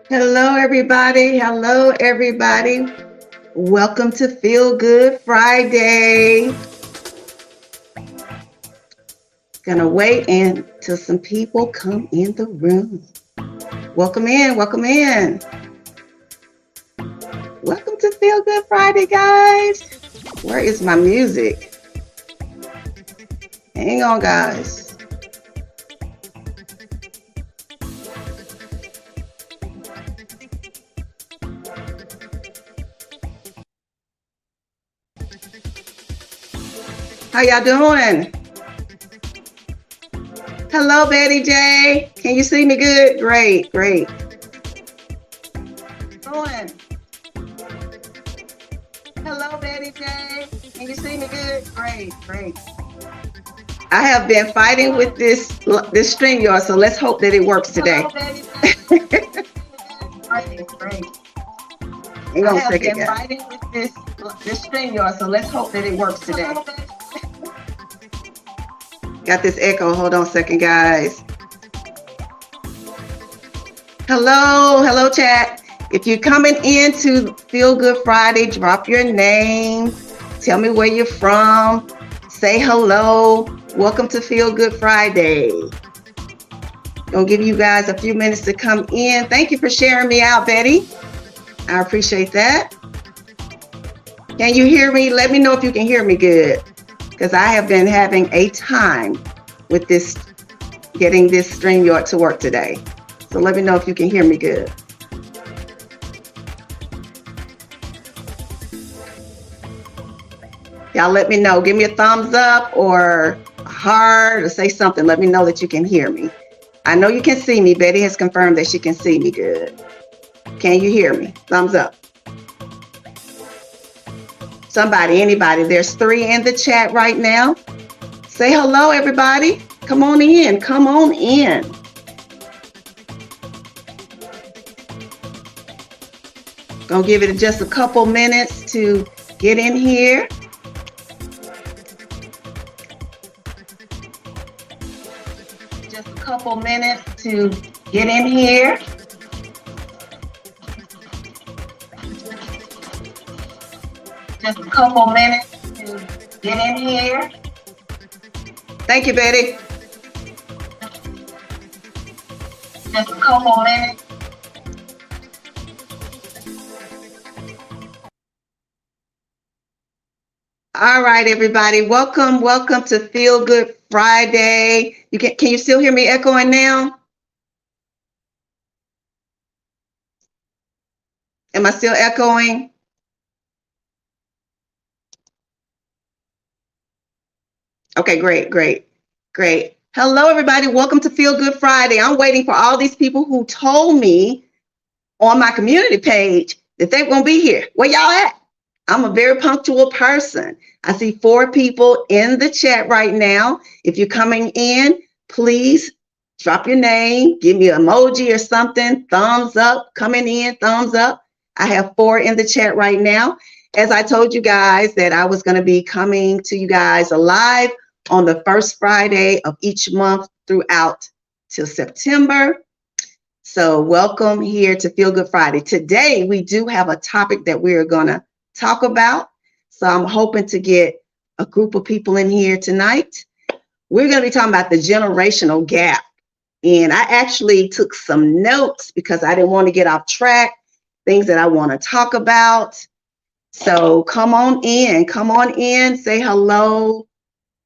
Hello, everybody. Hello, everybody. Welcome to Feel Good Friday. Gonna wait until some people come in the room. Welcome in, welcome in. Welcome to Feel Good Friday, guys. Where is my music? Hang on, guys. How y'all doing? Hello, Betty J. Can you see me good? Great, great. Doing? Hello, Betty J. Can you see me good? Great, great. I have been fighting with this StreamYard, so let's hope that it works today. Great, great. I have been fighting with this StreamYard, so let's hope that it works today. Got this echo. Hold on a second, guys. Hello, hello, chat. If you're coming into Feel Good Friday, drop your name. Tell me where you're from. Say hello. Welcome to Feel Good Friday. Gonna give you guys a few minutes to come in. Thank you for sharing me out, Betty. I appreciate that. Can you hear me? Let me know if you can hear me good, because I have been having a time with this, getting this StreamYard to work today. So let me know if you can hear me good. Y'all let me know. Give me a thumbs up or a heart or say something. Let me know that you can hear me. I know you can see me. Betty has confirmed that she can see me good. Can you hear me? Thumbs up. Somebody, anybody. There's 3 in the chat right now. Say hello, everybody. Come on in. Come on in. Gonna give it just a couple minutes to get in here. Just a couple minutes to get in here. Just a couple minutes to get in here. Thank you, Betty. Just a couple minutes. All right, everybody. Welcome to Feel Good Friday. Can you still hear me echoing now? Am I still echoing? Okay, great. Hello, everybody. Welcome to Feel Good Friday. I'm waiting for all these people who told me on my community page that they're going to be here. Where y'all at? I'm a very punctual person. I see 4 people in the chat right now. If you're coming in, please drop your name, give me an emoji or something, thumbs up, coming in, thumbs up. I have 4 in the chat right now. As I told you guys that I was going to be coming to you guys live on the first Friday of each month throughout till September. So welcome here to Feel Good Friday. Today, we do have a topic that we're going to talk about. So I'm hoping to get a group of people in here tonight. We're going to be talking about the generational gap. And I actually took some notes because I didn't want to get off track, things that I want to talk about. So come on in, say hello,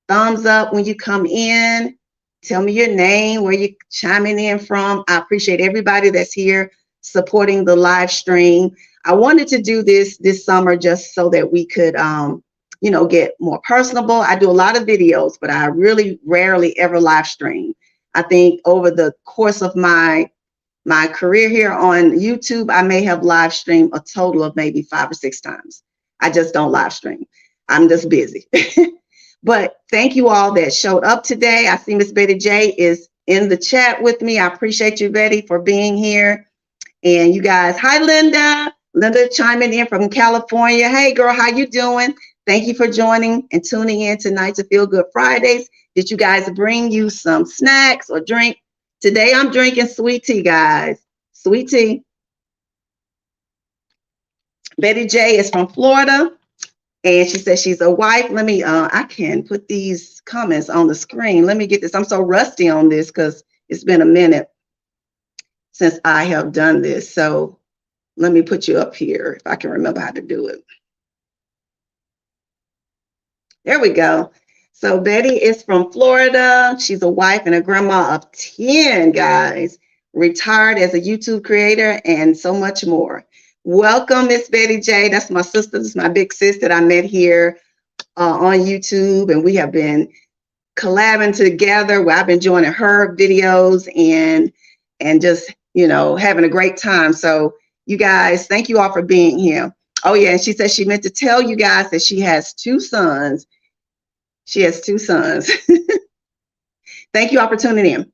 thumbs up when you come in. Tell me your name, where you're chiming in from. I appreciate everybody that's here supporting the live stream. I wanted to do this summer just so that we could, get more personable. I do a lot of videos, but I really rarely ever live stream. I think over the course of my career here on YouTube, I may have live streamed a total of maybe 5 or 6 times. I just don't live stream. I'm just busy. But thank you all that showed up today. I see Miss Betty J is in the chat with me. I appreciate you, Betty, for being here. And you guys, hi, Linda. Linda chiming in from California. Hey, girl, how you doing? Thank you for joining and tuning in tonight to Feel Good Fridays. Did you guys bring you some snacks or drink? Today I'm drinking sweet tea, guys. Sweet tea. Betty J is from Florida, and she says she's a wife. Let me, I can put these comments on the screen. Let me get this. I'm so rusty on this because it's been a minute since I have done this. So let me put you up here if I can remember how to do it. There we go. So Betty is from Florida. She's a wife and a grandma of 10, guys, retired as a YouTube creator and so much more. Welcome, Miss Betty J. That's my sister. This is my big sis that I met here on YouTube, and we have been collabing together where I've been joining her videos and just, you know, having a great time. So you guys, thank you all for being here. Oh yeah, and she said she meant to tell you guys that she has 2 sons. She has 2 sons. Thank you all for tuning in.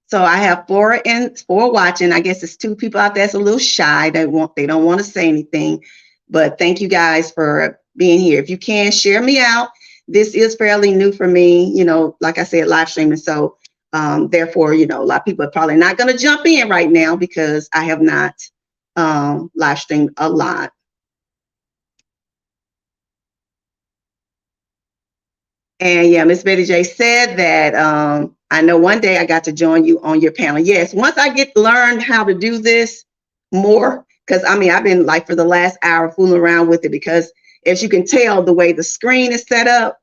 So I have 4 watching. I guess it's 2 people out there that's a little shy. They don't want to say anything. But thank you guys for being here. If you can, share me out. This is fairly new for me, you know, like I said, live streaming. So therefore, you know, a lot of people are probably not going to jump in right now because I have not live streamed a lot. And yeah, Miss Betty J said that I know one day I got to join you on your panel. Yes, once I learned how to do this more, because I mean, I've been like for the last hour fooling around with it because as you can tell, the way the screen is set up,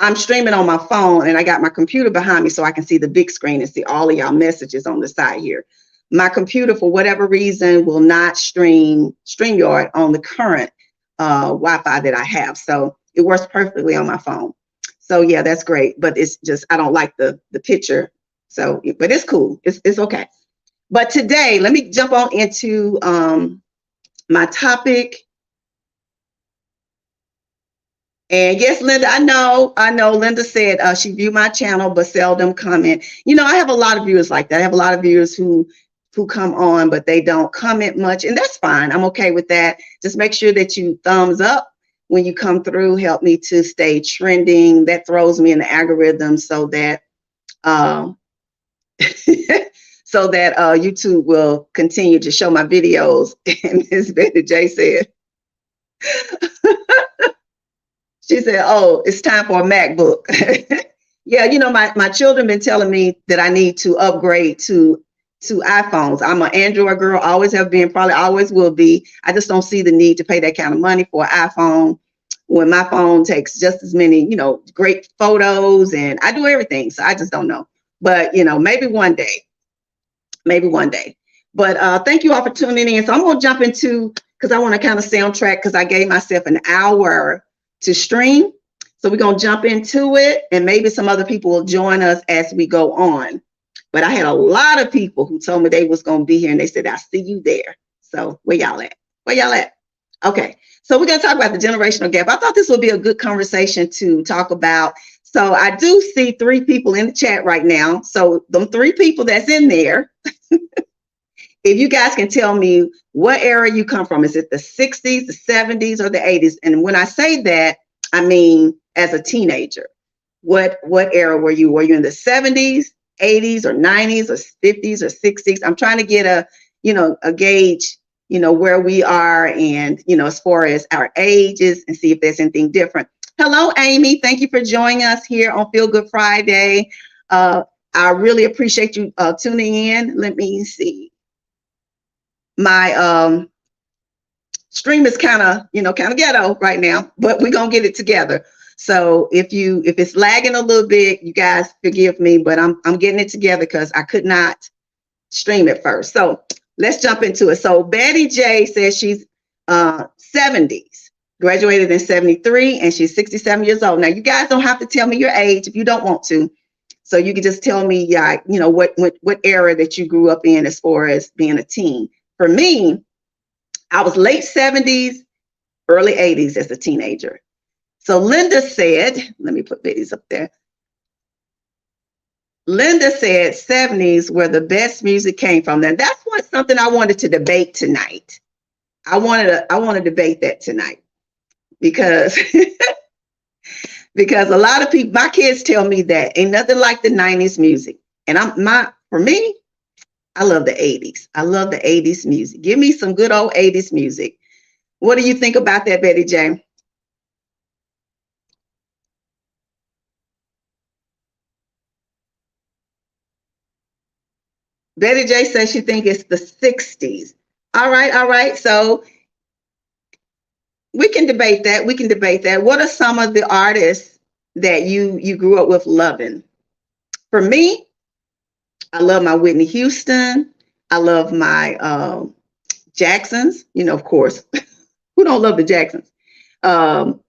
I'm streaming on my phone and I got my computer behind me so I can see the big screen and see all of y'all messages on the side here. My computer, for whatever reason, will not stream StreamYard on the current Wi-Fi that I have. So it works perfectly on my phone. So yeah, that's great. But it's just, I don't like the picture. So, but it's cool. It's okay. But today, let me jump on into my topic. And yes, Linda, I know. Linda said she viewed my channel, but seldom comment. You know, I have a lot of viewers like that. I have a lot of viewers who come on, but they don't comment much. And that's fine. I'm okay with that. Just make sure that you thumbs up when you come through. Help me to stay trending. That throws me in the algorithm so that so that YouTube will continue to show my videos. And Ms. Betty J said, she said, oh, it's time for a MacBook. Yeah, you know, my children been telling me that I need to upgrade to iPhones. I'm an Android girl, always have been, probably always will be. I just don't see the need to pay that kind of money for an iPhone when my phone takes just as many, you know, great photos and I do everything. So I just don't know. But, you know, maybe one day. But thank you all for tuning in. So I'm going to jump into, because I want to kind of stay on track because I gave myself an hour to stream. So we're going to jump into it and maybe some other people will join us as we go on. But I had a lot of people who told me they was going to be here and they said, I'll see you there. So where y'all at? Okay. So we're going to talk about the generational gap. I thought this would be a good conversation to talk about. So I do see 3 people in the chat right now. So them 3 people that's in there, if you guys can tell me what era you come from, is it the 60s, the 70s, or the 80s? And when I say that, I mean as a teenager. What era were you? Were you in the 70s, 80s, or 90s, or 50s, or 60s? I'm trying to get a gauge, you know, where we are and, you know, as far as our ages and see if there's anything different. Hello, Amy. Thank you for joining us here on Feel Good Friday. I really appreciate you tuning in. Let me see. My stream is kind of ghetto right now, but we're gonna get it together. So if it's lagging a little bit, you guys forgive me, but I'm getting it together because I could not stream it first. So let's jump into it. So Betty J says she's 70s, graduated in 73, and she's 67 years old. Now you guys don't have to tell me your age if you don't want to. So you can just tell me, you know, what era that you grew up in as far as being a teen. For me, I was late 70s, early 80s as a teenager. So Linda said, let me put Betty's up there. Linda said 70s where the best music came from. Now that's something I wanted to debate tonight. I want to debate that tonight. because because a lot of people, my kids tell me that ain't nothing like the 90s music. And for me, I love the 80s. I love the 80s music. Give me some good old 80s music. What do you think about that, Betty J? Betty J says she thinks it's the 60s. All right, all right. So we can debate that. We can debate that. What are some of the artists that you grew up with loving? For me, I love my Whitney Houston. I love my Jacksons. You know, of course, who don't love the Jacksons? Um,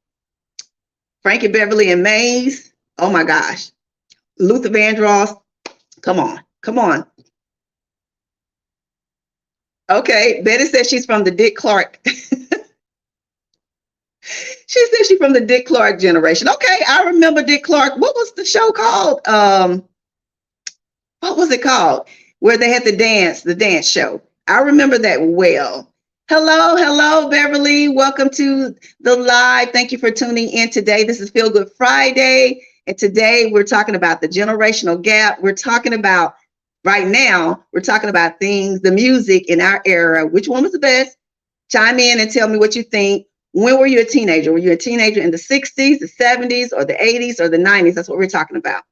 Frankie Beverly and Mays. Oh my gosh, Luther Vandross. Come on, come on. Okay, Betty says she's from the Dick Clark. She said she's from the Dick Clark generation. Okay, I remember Dick Clark. What was the show called? What was it called? Where they had the dance show. I remember that well. Hello, hello, Beverly. Welcome to the live. Thank you for tuning in today. This is Feel Good Friday. And today we're talking about the generational gap. We're talking about right now, we're talking about things, the music in our era. Which one was the best? Chime in and tell me what you think. When were you a teenager? Were you a teenager in the 60s, the 70s, or the 80s, or the 90s? That's what we're talking about.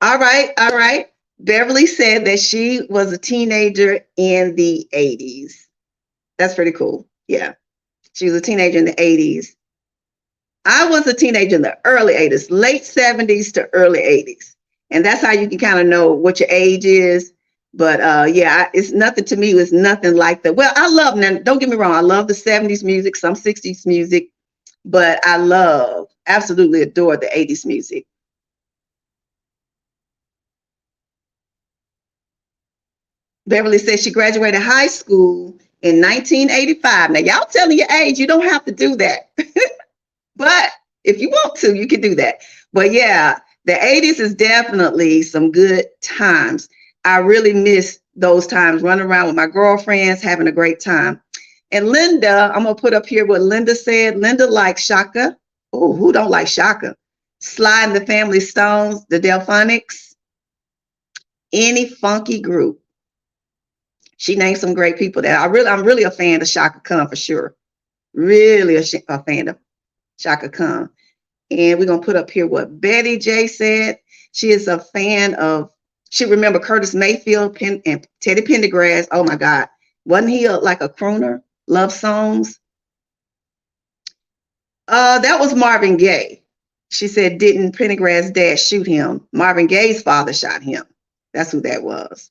All right, all right. Beverly said that she was a teenager in the 80s. That's pretty cool. Yeah. She was a teenager in the 80s. I was a teenager in the early 80s, late 70s to early 80s. And that's how you can kind of know what your age is. But yeah, it's nothing to me. It's nothing like that. Well, I love, now, don't get me wrong. I love the 70s music, some 60s music, but I love, absolutely adore the 80s music. Beverly says she graduated high school in 1985. Now, y'all telling your age, you don't have to do that. But if you want to, you can do that. But yeah, the 80s is definitely some good times. I really miss those times running around with my girlfriends, having a great time. And Linda, I'm going to put up here what Linda said. Linda likes Shaka. Oh, who don't like Shaka? Sly and the Family Stones, the Delphonics, any funky group. She named some great people that I'm really a fan of Shaka Khan for sure. Really a fan of Shaka Khan. And we're going to put up here what Betty J said. She is a fan of, she remember Curtis Mayfield and Teddy Pendergrass. Oh my God. Wasn't he like a crooner? Love songs? That was Marvin Gaye. She said, didn't Pendergrass' dad shoot him? Marvin Gaye's father shot him. That's who that was.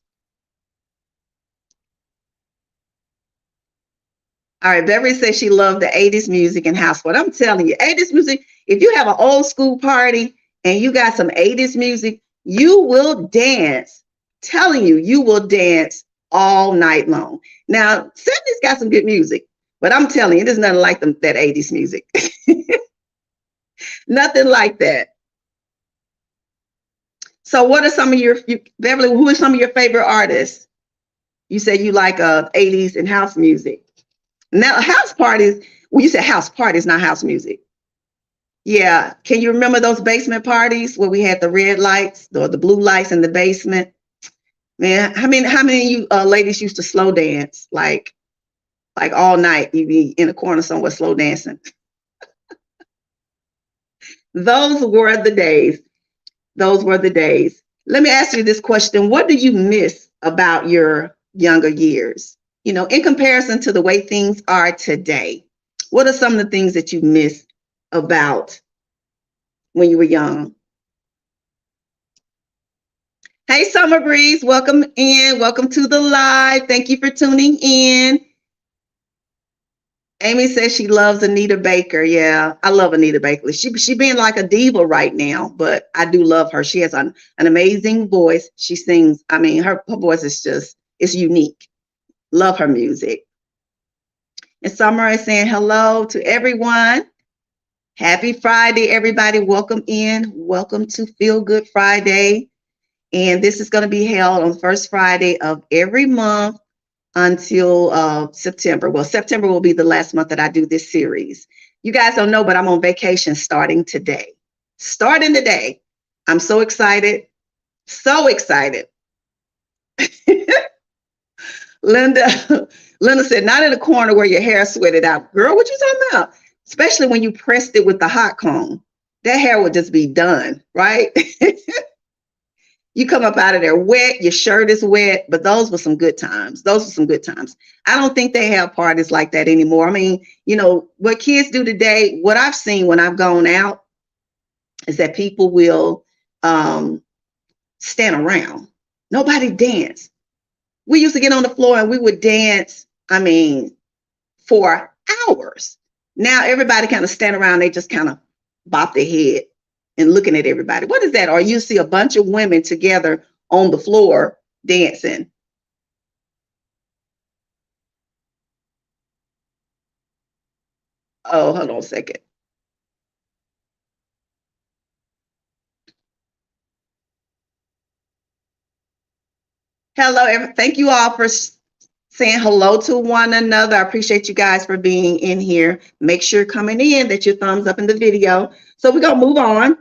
All right, Beverly says she loved the 80s music and house. What I'm telling you, 80s music, if you have an old school party and you got some 80s music, you will dance. Telling you, you will dance all night long. Now, 70s got some good music, but I'm telling you, there's nothing like that 80s music. Nothing like that. So what are some of Beverly, who are some of your favorite artists? You said you like 80s and house music. Now, house parties, well, you said house parties, not house music. Yeah. Can you remember those basement parties where we had the red lights or the blue lights in the basement? Man, how many of you ladies used to slow dance like all night? You'd be in a corner somewhere slow dancing. Those were the days. Those were the days. Let me ask you this question. What do you miss about your younger years? You know, in comparison to the way things are today, what are some of the things that you miss about when you were young? Hey, Summer Breeze, welcome in. Welcome to the live. Thank you for tuning in. Amy says she loves Anita Baker. Yeah, I love Anita Baker. She being like a diva right now, but I do love her. She has an amazing voice. She sings. I mean, her voice is just, it's unique. Love her music. And Summer is saying hello to everyone. Happy Friday, everybody. Welcome in. Welcome to Feel Good Friday. And this is going to be held on the first Friday of every month. until September. Well, September will be the last month that I do this series. You guys don't know, but I'm on vacation starting today. Starting today. I'm so excited. So excited. Linda, Linda said, not in the corner where your hair sweated out. Girl, what you talking about? Especially when you pressed it with the hot comb. That hair would just be done, right? You come up out of there wet, your shirt is wet, but those were some good times. Those were some good times. I don't think they have parties like that anymore. I mean, you know, what kids do today, what I've seen when I've gone out is that people will stand around. Nobody dance. We used to get on the floor and we would dance, I mean, for hours. Now everybody kind of stand around, they just kind of bop their head and looking at everybody. What is that? Or you see a bunch of women together on the floor dancing. Oh, hold on a second. Hello, thank you all for saying hello to one another. I appreciate you guys for being in here. Make sure coming in that your thumbs up in the video. So we're gonna move on.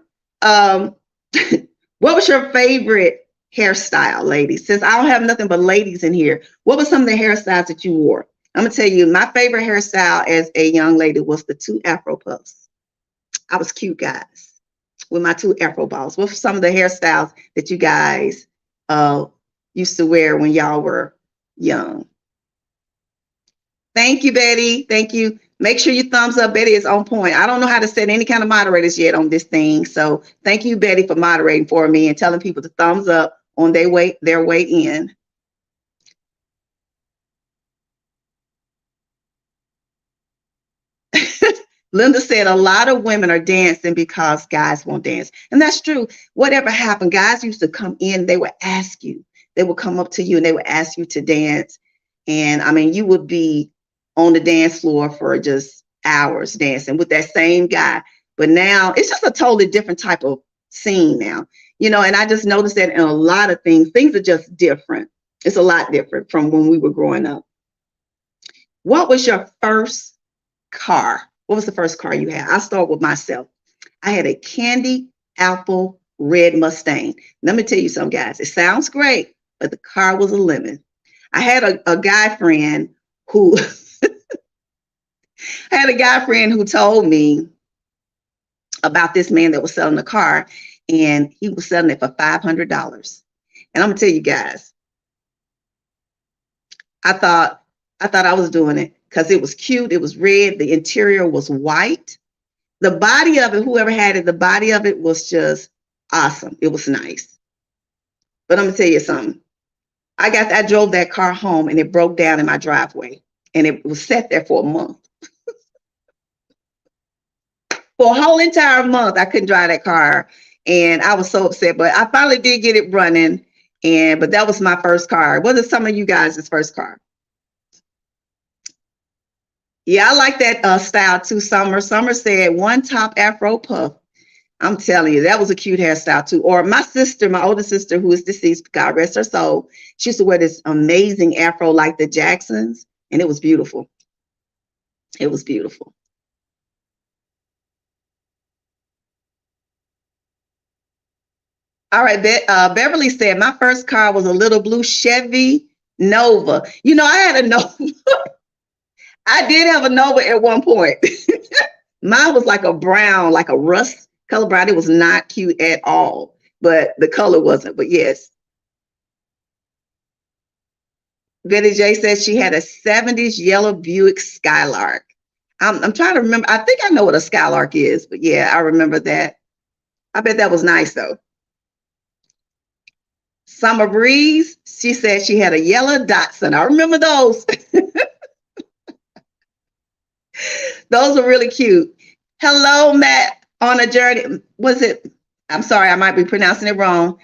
What was your favorite hairstyle, ladies? Since I don't have nothing but ladies in here, what were some of the hairstyles that you wore? I'm gonna tell you, my favorite hairstyle as a young lady was the 2 Afro puffs. I was cute, guys, with my 2 Afro balls. What were some of the hairstyles that you guys used to wear when y'all were young? Thank you, Betty. Thank you. Make sure you thumbs up. Betty is on point. I don't know how to set any kind of moderators yet on this thing. So thank you, Betty, for moderating for me and telling people to thumbs up on their way in. Linda said a lot of women are dancing because guys won't dance. And that's true. Whatever happened, guys used to come in, they would ask you, they would come up to you and they would ask you to dance. And I mean, you would be on the dance floor for just hours dancing with that same guy. But now it's just a totally different type of scene now, you know, and I just noticed that in a lot of things are just different. It's a lot different from when we were growing up. What was your first car? What was the first car you had? I'll start with myself. I had a candy apple red Mustang. Let me tell you something, guys. It sounds great, but the car was a lemon. I had a guy friend who told me about this man that was selling the car, and he was selling it for $500. And I'm gonna tell you guys, I thought I was doing it because it was cute. It was red. The interior was white. The body of it, whoever had it, the body of it was just awesome. It was nice. But I'm gonna tell you something. I drove that car home and it broke down in my driveway, and it was sat there for a month. For a whole entire month, I couldn't drive that car, and I was so upset. But I finally did get it running, but that was my first car. What is some of you guys' first car? Yeah, I like that style too, Summer. Summer said one top Afro puff. I'm telling you, that was a cute hairstyle too. Or my sister, my older sister, who is deceased, God rest her soul, she used to wear this amazing Afro like the Jacksons, and it was beautiful. It was beautiful. All right, Beverly said, my first car was a little blue Chevy Nova. You know, I had a Nova. I did have a Nova at one point. Mine was like a brown, like a rust color brown. It was not cute at all, but the color wasn't. But yes. Betty J says she had a 70s yellow Buick Skylark. I'm trying to remember. I think I know what a Skylark is, but yeah, I remember that. I bet that was nice though. Summer Breeze, she said she had a yellow Datsun. I remember those. Those are really cute. Hello, Matt, on a journey. Was it? I'm sorry, I might be pronouncing it wrong.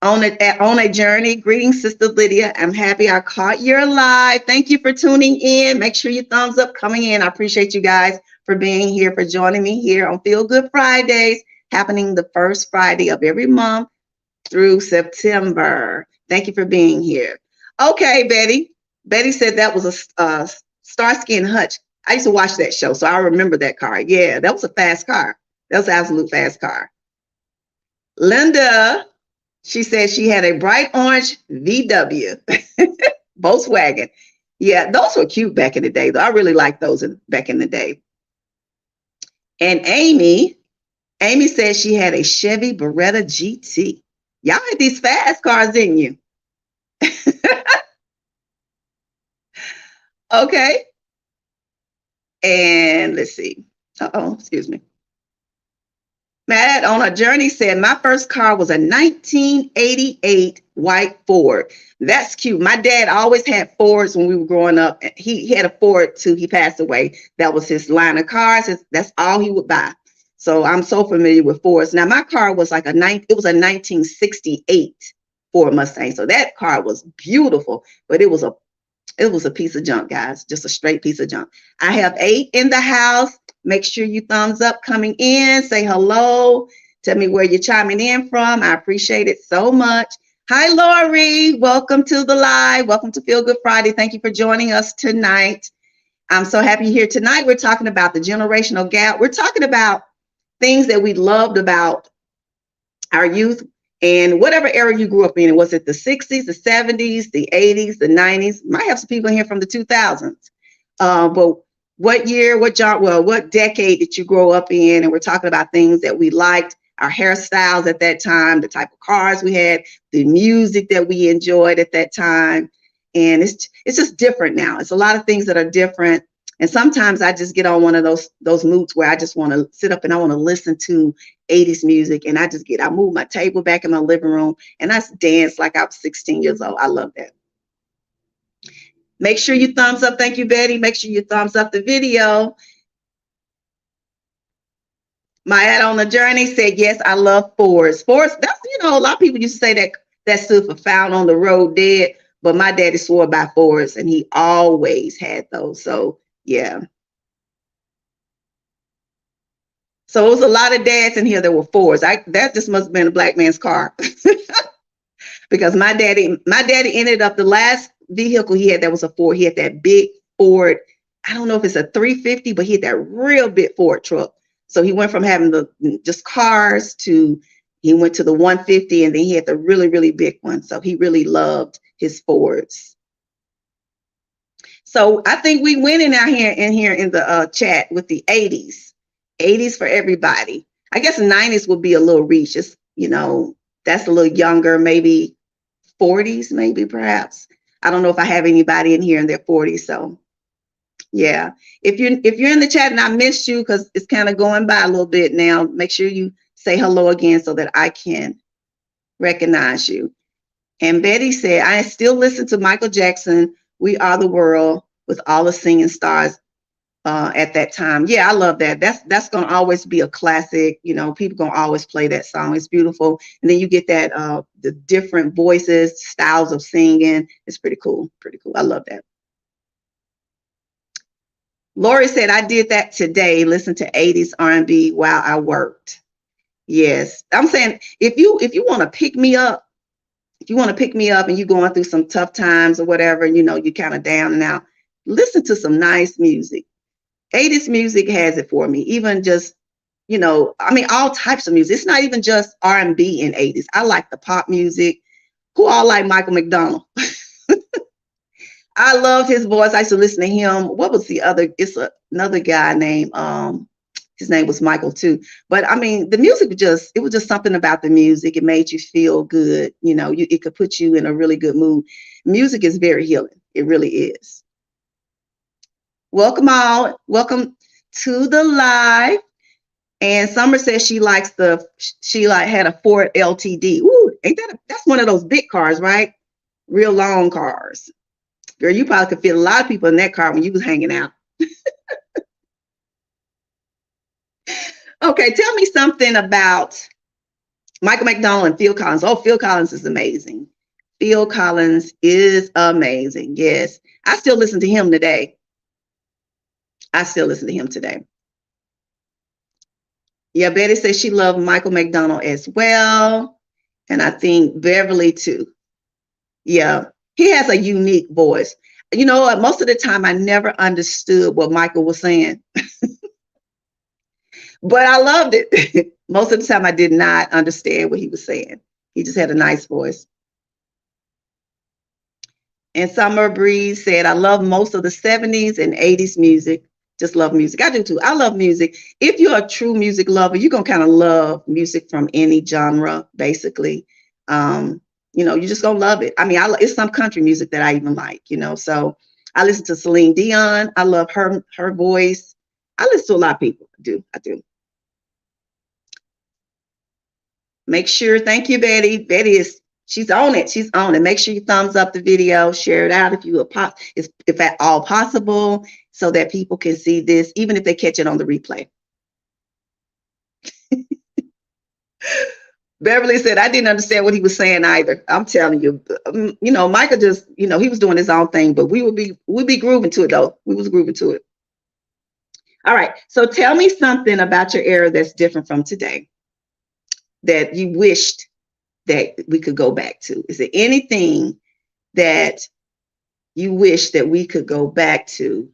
On a journey. Greetings, Sister Lydia. I'm happy I caught your live. Thank you for tuning in. Make sure you thumbs up coming in. I appreciate you guys for being here, for joining me here on Feel Good Fridays, happening the first Friday of every month through September. Thank you for being here. Okay, Betty. Betty said that was a Starsky and Hutch. I used to watch that show, so I remember that car. Yeah, that was a fast car. That was an absolute fast car. Linda, she said she had a bright orange VW Volkswagen. Yeah, those were cute back in the day, though. I really liked those back in the day. And Amy said she had a Chevy Beretta GT. Y'all had these fast cars, didn't you? Okay. And let's see. Excuse me. Matt on a Journey said, my first car was a 1988 white Ford. That's cute. My dad always had Fords when we were growing up. He had a Ford too. He passed away. That was his line of cars. That's all he would buy. So I'm so familiar with Fords. Now my car was it was a 1968 Ford Mustang. So that car was beautiful, but it was a piece of junk, guys. Just a straight piece of junk. I have 8 in the house. Make sure you thumbs up coming in. Say hello. Tell me where you're chiming in from. I appreciate it so much. Hi, Lori. Welcome to the live. Welcome to Feel Good Friday. Thank you for joining us tonight. I'm so happy you're here tonight. We're talking about the generational gap. We're talking about things that we loved about our youth and whatever era you grew up in. Was it the 60s, the 70s, the 80s, the 90s? Might have some people here from the 2000s. But what year, what decade did you grow up in? And we're talking about things that we liked, our hairstyles at that time, the type of cars we had, the music that we enjoyed at that time. And it's just different now. It's a lot of things that are different. And sometimes I just get on one of those moods where I just want to sit up and I want to listen to 80s music. And I move my table back in my living room and I dance like I was 16 years old. I love that. Make sure you thumbs up. Thank you, Betty. Make sure you thumbs up the video. My ad on the journey said, yes, I love Fords. Fords, that's, a lot of people used to say that stood for found on the road dead, but my daddy swore by Fords and he always had those. So yeah. So it was a lot of dads in here that were Fords. That just must have been a black man's car. Because my daddy ended up, the last vehicle he had that was a Ford. He had that big Ford. I don't know if it's a 350, but he had that real big Ford truck. So he went from having just cars to he went to the 150, and then he had the really, really big one. So he really loved his Fords. So I think we went in here in the chat with the 80s. 80s for everybody. I guess 90s would be a little reach. It's, that's a little younger, maybe 40s, maybe perhaps. I don't know if I have anybody in here in their 40s. So yeah, if you're in the chat and I missed you because it's kind of going by a little bit now, make sure you say hello again so that I can recognize you. And Betty said, I still listen to Michael Jackson, We Are the World, with all the singing stars at that time. Yeah, I love that. That's going to always be a classic. People going to always play that song. It's beautiful. And then you get that the different voices, styles of singing. It's pretty cool. Pretty cool. I love that. Lori said, I did that today. Listen to 80s R&B while I worked. Yes. I'm saying if you want to pick me up, and you're going through some tough times or whatever, you're kind of down and out, listen to some nice music. 80s music has it for me. Even just, all types of music. It's not even just R&B in 80s. I like the pop music. Who all like Michael McDonald? I love his voice. I used to listen to him. What was the other? It's another guy named, his name was Michael too. But the music it was just something about the music. It made you feel good. It could put you in a really good mood. Music is very healing. It really is. Welcome all. Welcome to the live. And Summer says she had a Ford LTD. Ooh, that's one of those big cars, right? Real long cars. Girl, you probably could fit a lot of people in that car when you was hanging out. Okay, tell me something about Michael McDonald and Phil Collins. Oh, Phil Collins is amazing. Phil Collins is amazing. Yes. I still listen to him today. Yeah, Betty says she loved Michael McDonald as well. And I think Beverly too. Yeah, he has a unique voice. you know, most of the time I never understood what Michael was saying, but I loved it. Most of the time I did not understand what he was saying. He just had a nice voice. And Summer Breeze said, I love most of the 70s and 80s music. Just love music. I do too. I love music. If you're a true music lover, you're going to kind of love music from any genre, basically. You know, you're just going to love it. I mean, it's some country music that I even like, you know. So I listen to Celine Dion. I love her voice. I listen to a lot of people. I do. Make sure, thank you, Betty. She's on it. She's on it. Make sure you thumbs up the video, share it out if at all possible, so that people can see this, even if they catch it on the replay. Beverly said, I didn't understand what he was saying either. I'm telling you, you know, Michael just, you know, he was doing his own thing, but we'd be grooving to it though. We was grooving to it. All right. So tell me something about your era that's different from today that you wished that we could go back to. Is there anything that you wish that we could go back to?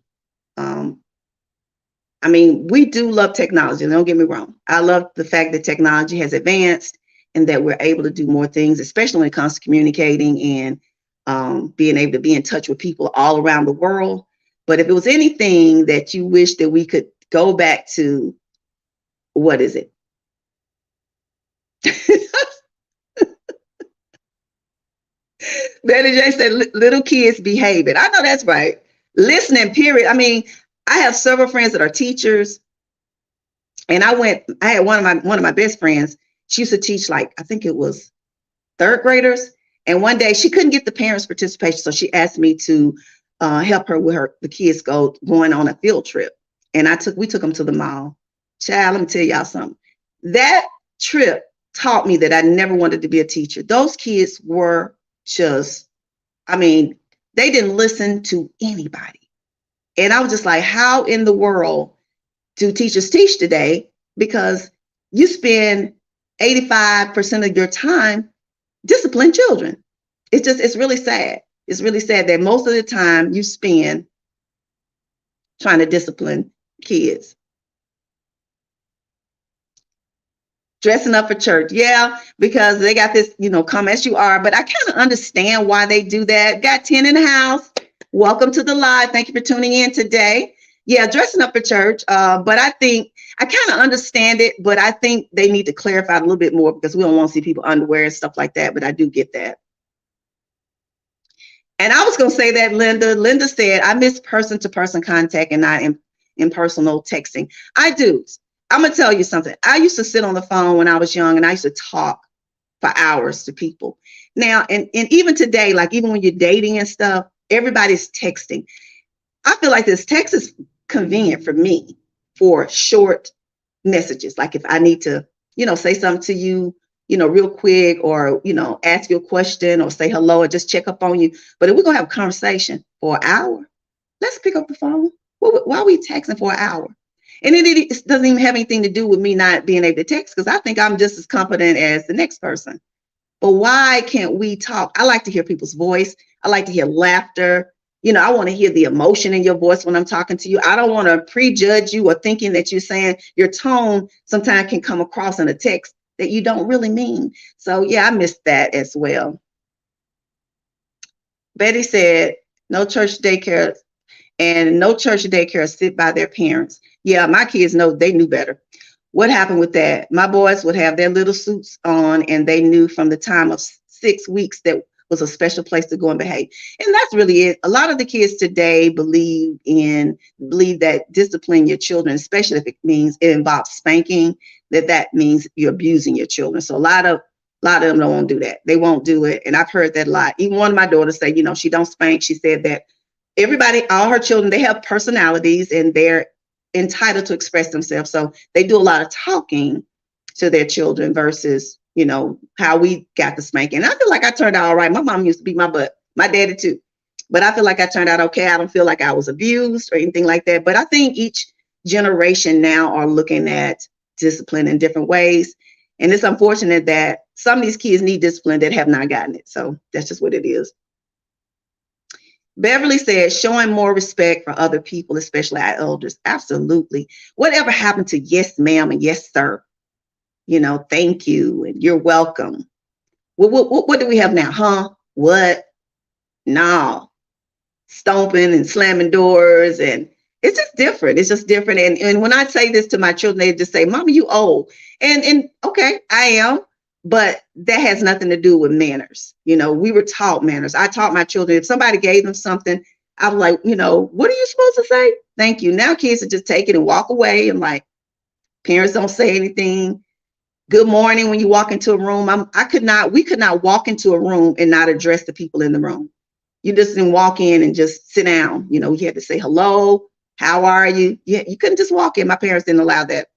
I mean, we do love technology. Don't get me wrong. I love the fact that technology has advanced and that we're able to do more things, especially when it comes to communicating and being able to be in touch with people all around the world. But if it was anything that you wish that we could go back to, what is it? Betty J said, little kids behaving. I know that's right. Listening, period. I mean, I have several friends that are teachers. And I had one of my best friends. She used to teach, like, I think it was third graders. And one day she couldn't get the parents' participation. So she asked me to help her with the kids going on a field trip. And we took them to the mall. Child, let me tell y'all something. That trip taught me that I never wanted to be a teacher. Those kids were just, I mean, they didn't listen to anybody. And I was just like, how in the world do teachers teach today? Because you spend 85% of your time disciplining children. It's really sad. It's really sad that most of the time you spend trying to discipline kids. Dressing up for church. Yeah, because they got this, you know, come as you are. But I kind of understand why they do that. Got 10 in the house. Welcome to the live. Thank you for tuning in today. Yeah, dressing up for church. But I think I kind of understand it, but I think they need to clarify a little bit more because we don't want to see people underwear and stuff like that. But I do get that. And I was going to say that, Linda. Linda said, I miss person-to-person contact and not impersonal texting. I do. I'm going to tell you something. I used to sit on the phone when I was young and I used to talk for hours to people. Now, and even today, like even when you're dating and stuff, everybody's texting. I feel like this text is convenient for me for short messages. Like if I need to, you know, say something to you, you know, real quick, or, you know, ask you a question or say hello or just check up on you. But if we're going to have a conversation for an hour, let's pick up the phone. Why are we texting for an hour? And it doesn't even have anything to do with me not being able to text, because I think I'm just as competent as the next person. But why can't we talk? I like to hear people's voice. I like to hear laughter. You know, I want to hear the emotion in your voice when I'm talking to you. I don't want to prejudge you or thinking that you're saying. Your tone sometimes can come across in a text that you don't really mean. So yeah, I missed that as well. Betty said, no church daycare and no church daycare sit by their parents. Yeah, my kids know, they knew better. What happened with that? My boys would have their little suits on and they knew from the time of 6 weeks that was a special place to go and behave. And that's really it. A lot of the kids today believe that discipline your children, especially if it involves spanking, that means you're abusing your children. So a lot of them don't want to do that. They won't do it. And I've heard that a lot. Even one of my daughters say, you know, she don't spank. She said that all her children, they have personalities and they're entitled to express themselves. So they do a lot of talking to their children versus, you know, how we got the spanking. And I feel like I turned out all right. My mom used to beat my butt, my daddy too. But I feel like I turned out okay. I don't feel like I was abused or anything like that. But I think each generation now are looking at discipline in different ways. And it's unfortunate that some of these kids need discipline that have not gotten it. So that's just what it is. Beverly said, showing more respect for other people, especially our elders. Absolutely. Whatever happened to yes, ma'am, and yes, sir? Thank you, and you're welcome. What do we have now? Huh? What? No. Stomping and slamming doors, and it's just different. It's just different. And when I say this to my children, they just say, Mama, you old. And okay, I am, but that has nothing to do with manners. We were taught manners. I taught my children, if somebody gave them something, I was like, what are you supposed to say? Thank you. Now kids are just take it and walk away, and like, parents don't say anything. Good morning when you walk into a room. We could not walk into a room and not address the people in the room. You just didn't walk in and just sit down. You had to say hello, how are you? You couldn't just walk in. My parents didn't allow that.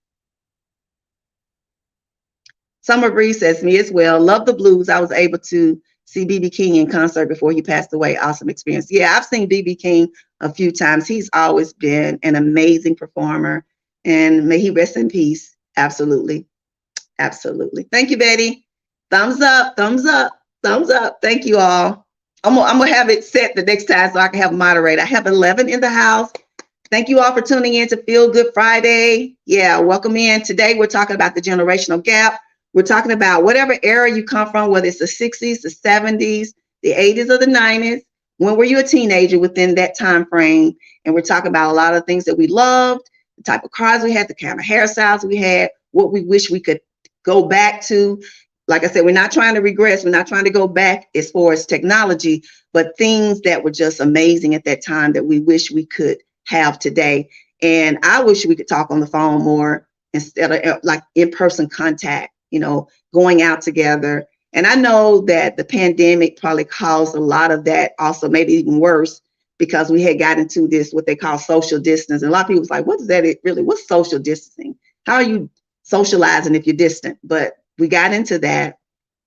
Summer Breeze says, me as well. Love the blues. I was able to see B.B. King in concert before he passed away. Awesome experience. Yeah, I've seen B.B. King a few times. He's always been an amazing performer, and may he rest in peace. Absolutely. Absolutely. Thank you, Betty. Thumbs up, thumbs up, thumbs up. Thank you all. I'm gonna have it set the next time so I can have a moderator. I have 11 in the house. Thank you all for tuning in to Feel Good Friday. Yeah, welcome in. Today we're talking about the generational gap. We're talking about whatever era you come from, whether it's the 60s, the 70s, the 80s, or the 90s. When were you a teenager within that time frame? And we're talking about a lot of things that we loved, the type of cars we had, the kind of hairstyles we had, what we wish we could go back to. Like I said, we're not trying to regress. We're not trying to go back as far as technology, but things that were just amazing at that time that we wish we could have today. And I wish we could talk on the phone more instead of like in-person contact, going out together. And I know that the pandemic probably caused a lot of that, also maybe even worse, because we had gotten into this, what they call social distance. And a lot of people was like, what is that really? What's social distancing? How are you socializing if you're distant? But we got into that.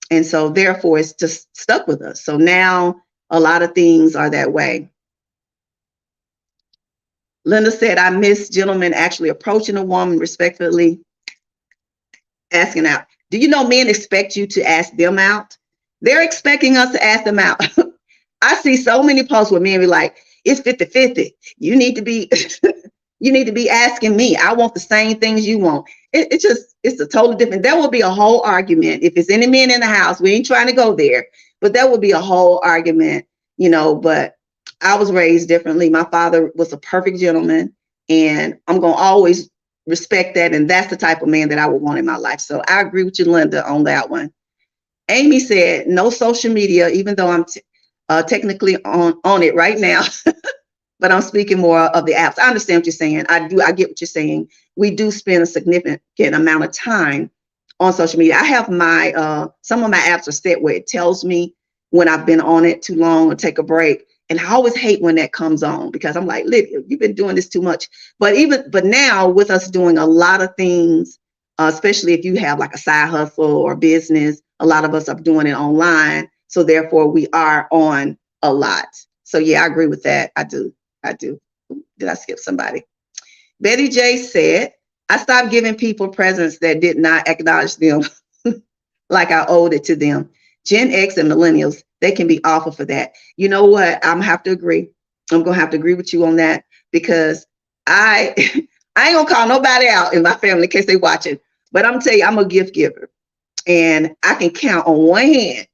And so therefore it's just stuck with us. So now a lot of things are that way. Linda said, I miss gentlemen actually approaching a woman respectfully, asking out. Do you know men expect you to ask them out? They're expecting us to ask them out. I see so many posts where men be like, it's 50-50. You need to be you need to be asking me. I want the same things you want. It's a totally different. There will be a whole argument. If it's any men in the house, we ain't trying to go there, but there will be a whole argument, but I was raised differently. My father was a perfect gentleman, and I'm going to always respect that. And that's the type of man that I would want in my life. So I agree with you, Linda, on that one. Amy said, no social media, even though I'm technically on it right now. But I'm speaking more of the apps. I understand what you're saying. I get what you're saying. We do spend a significant amount of time on social media. I have my, some of my apps are set where it tells me when I've been on it too long or take a break. And I always hate when that comes on, because I'm like, Lydia, you've been doing this too much. But now with us doing a lot of things, especially if you have like a side hustle or business, a lot of us are doing it online. So therefore we are on a lot. So yeah, I agree with that. I do. Did I skip somebody? Betty J said, I stopped giving people presents that did not acknowledge them like I owed it to them. Gen X and millennials, they can be awful for that. You know what? I'm gonna have to agree. I'm gonna have to agree with you on that, because I I ain't gonna call nobody out in my family in case they watching, but I'm gonna tell you, I'm a gift giver, and I can count on one hand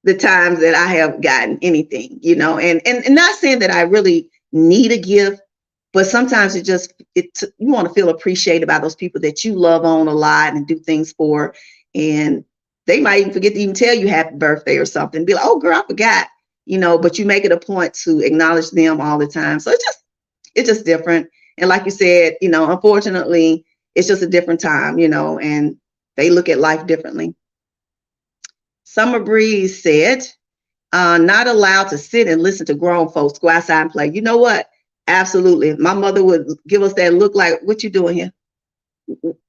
the times that I have gotten anything, and not saying that I really need a gift, but sometimes you want to feel appreciated by those people that you love on a lot and do things for, and they might even forget to even tell you happy birthday or something. Be like, oh girl, I forgot, but you make it a point to acknowledge them all the time. So it's just different. And like you said, unfortunately, it's just a different time, and they look at life differently. Summer Breeze said, not allowed to sit and listen to grown folks go outside and play. You know what? Absolutely. My mother would give us that look like, what you doing here?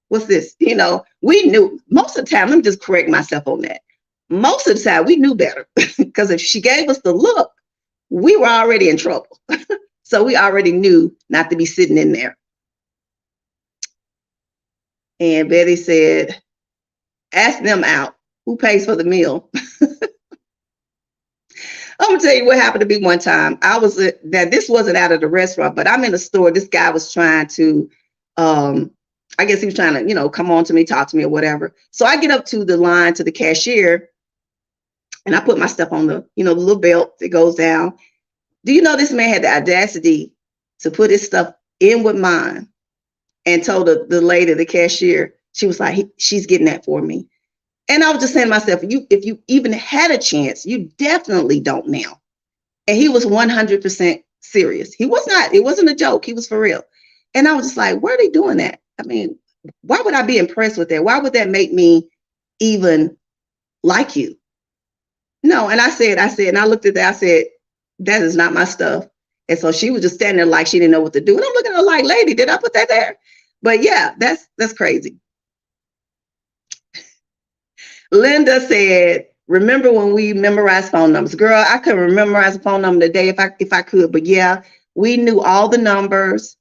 What's this? We knew most of the time. Let me just correct myself on that. Most of the time we knew better, because if she gave us the look, we were already in trouble. So we already knew not to be sitting in there. And Betty said, ask them out. Who pays for the meal? I'm gonna tell you what happened to me one time. I was that this wasn't out of the restaurant, but I'm in a store. This guy was trying to, I guess he was trying to, come on to me, talk to me, or whatever. So I get up to the line to the cashier, and I put my stuff on the little belt that goes down. Do you know this man had the audacity to put his stuff in with mine and told the lady, the cashier, she was like, she's getting that for me. And I was just saying to myself, if you even had a chance, you definitely don't now. And he was 100% serious. He was not, it wasn't a joke. He was for real. And I was just like, where are they doing that? I mean, why would I be impressed with that? Why would that make me even like you? No. And I said, and I looked at that, I said, that is not my stuff. And so she was just standing there like she didn't know what to do. And I'm looking at her like, lady, did I put that there? But yeah, that's crazy. Linda said, remember when we memorized phone numbers? Girl, I couldn't memorize a phone number today if I could. But yeah, we knew all the numbers.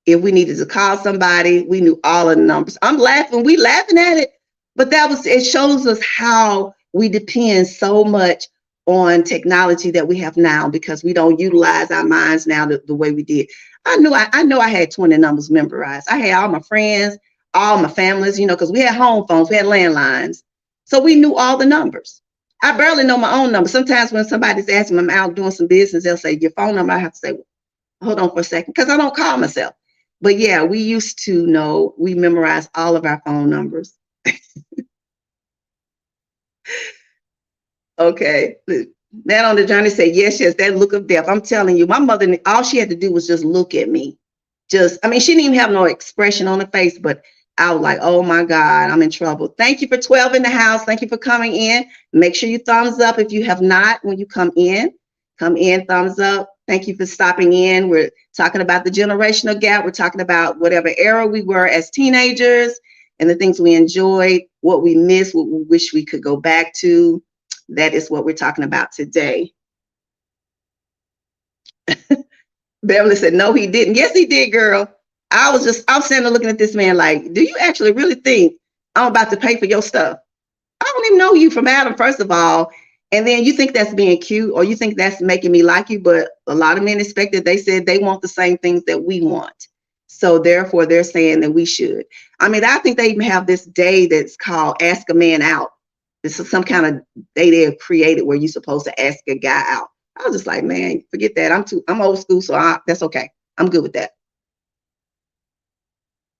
If we needed to call somebody, we knew all of the numbers. I'm laughing. We laughing at it. But it shows us how we depend so much on technology that we have now because we don't utilize our minds now the way we did. I know I had 20 numbers memorized. I had all my friends, all my families, because we had home phones, we had landlines. So we knew all the numbers. I barely know my own number. Sometimes when somebody's asking me, I'm out doing some business, they'll say, your phone number. I have to say, hold on for a second, because I don't call myself. But yeah, we used to know, we memorized all of our phone numbers. Okay. Man on the journey said, yes, that look of death. I'm telling you, my mother, all she had to do was just look at me. She didn't even have no expression on her face, but I was like, oh my God, I'm in trouble. Thank you for 12 in the house. Thank you for coming in. Make sure you thumbs up if you have not when you come in. Come in, thumbs up. Thank you for stopping in. We're talking about the generational gap. We're talking about whatever era we were as teenagers and the things we enjoyed, what we missed, what we wish we could go back to. That is what we're talking about today. Beverly said, no, he didn't. Yes, he did, girl. I was sitting there looking at this man like, do you actually really think I'm about to pay for your stuff? I don't even know you from Adam, first of all. And then you think that's being cute or you think that's making me like you. But a lot of men expect it. They said they want the same things that we want. So therefore, they're saying that we should. I mean, I think they even have this day that's called Ask a Man Out. This is some kind of day they have created where you're supposed to ask a guy out. I was just like, man, forget that. I'm old school, so that's okay. I'm good with that.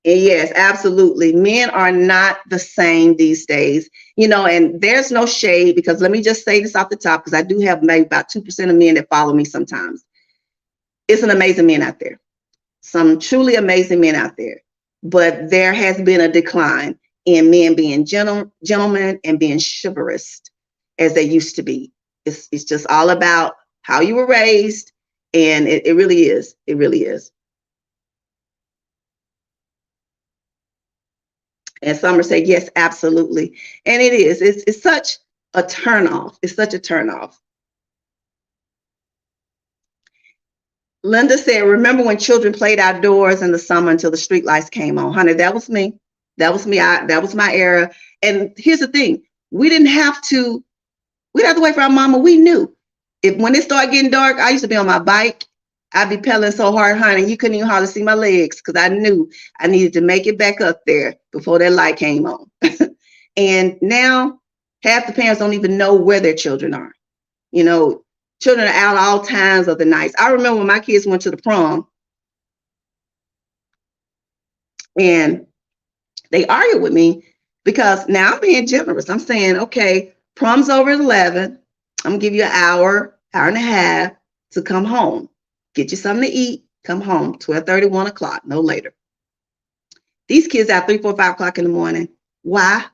And yes, absolutely. Men are not the same these days, and there's no shade because let me just say this off the top because I do have maybe about 2% of men that follow me sometimes. It's an amazing men out there, some truly amazing men out there, but there has been a decline in men being gentlemen and being chivalrous as they used to be. It's just all about how you were raised, and it really is. It really is. And Summer said, yes, absolutely. And it is. It's such a turnoff. It's such a turnoff. Linda said, remember when children played outdoors in the summer until the street lights came on? Honey, that was me. That was me. That was my era. And here's the thing. We didn't have to wait for our mama. We knew. When it started getting dark, I used to be on my bike. I'd be pedaling so hard, honey, you couldn't even hardly see my legs because I knew I needed to make it back up there before that light came on. And now half the parents don't even know where their children are. Children are out all times of the nights. I remember when my kids went to the prom and they argued with me because now I'm being generous. I'm saying, okay, prom's over at 11. I'm going to give you an hour and a half to come home. Get you something to eat, come home, 12:30, 1 o'clock, no later. These kids out 3, 4, 5 o'clock in the morning. Why?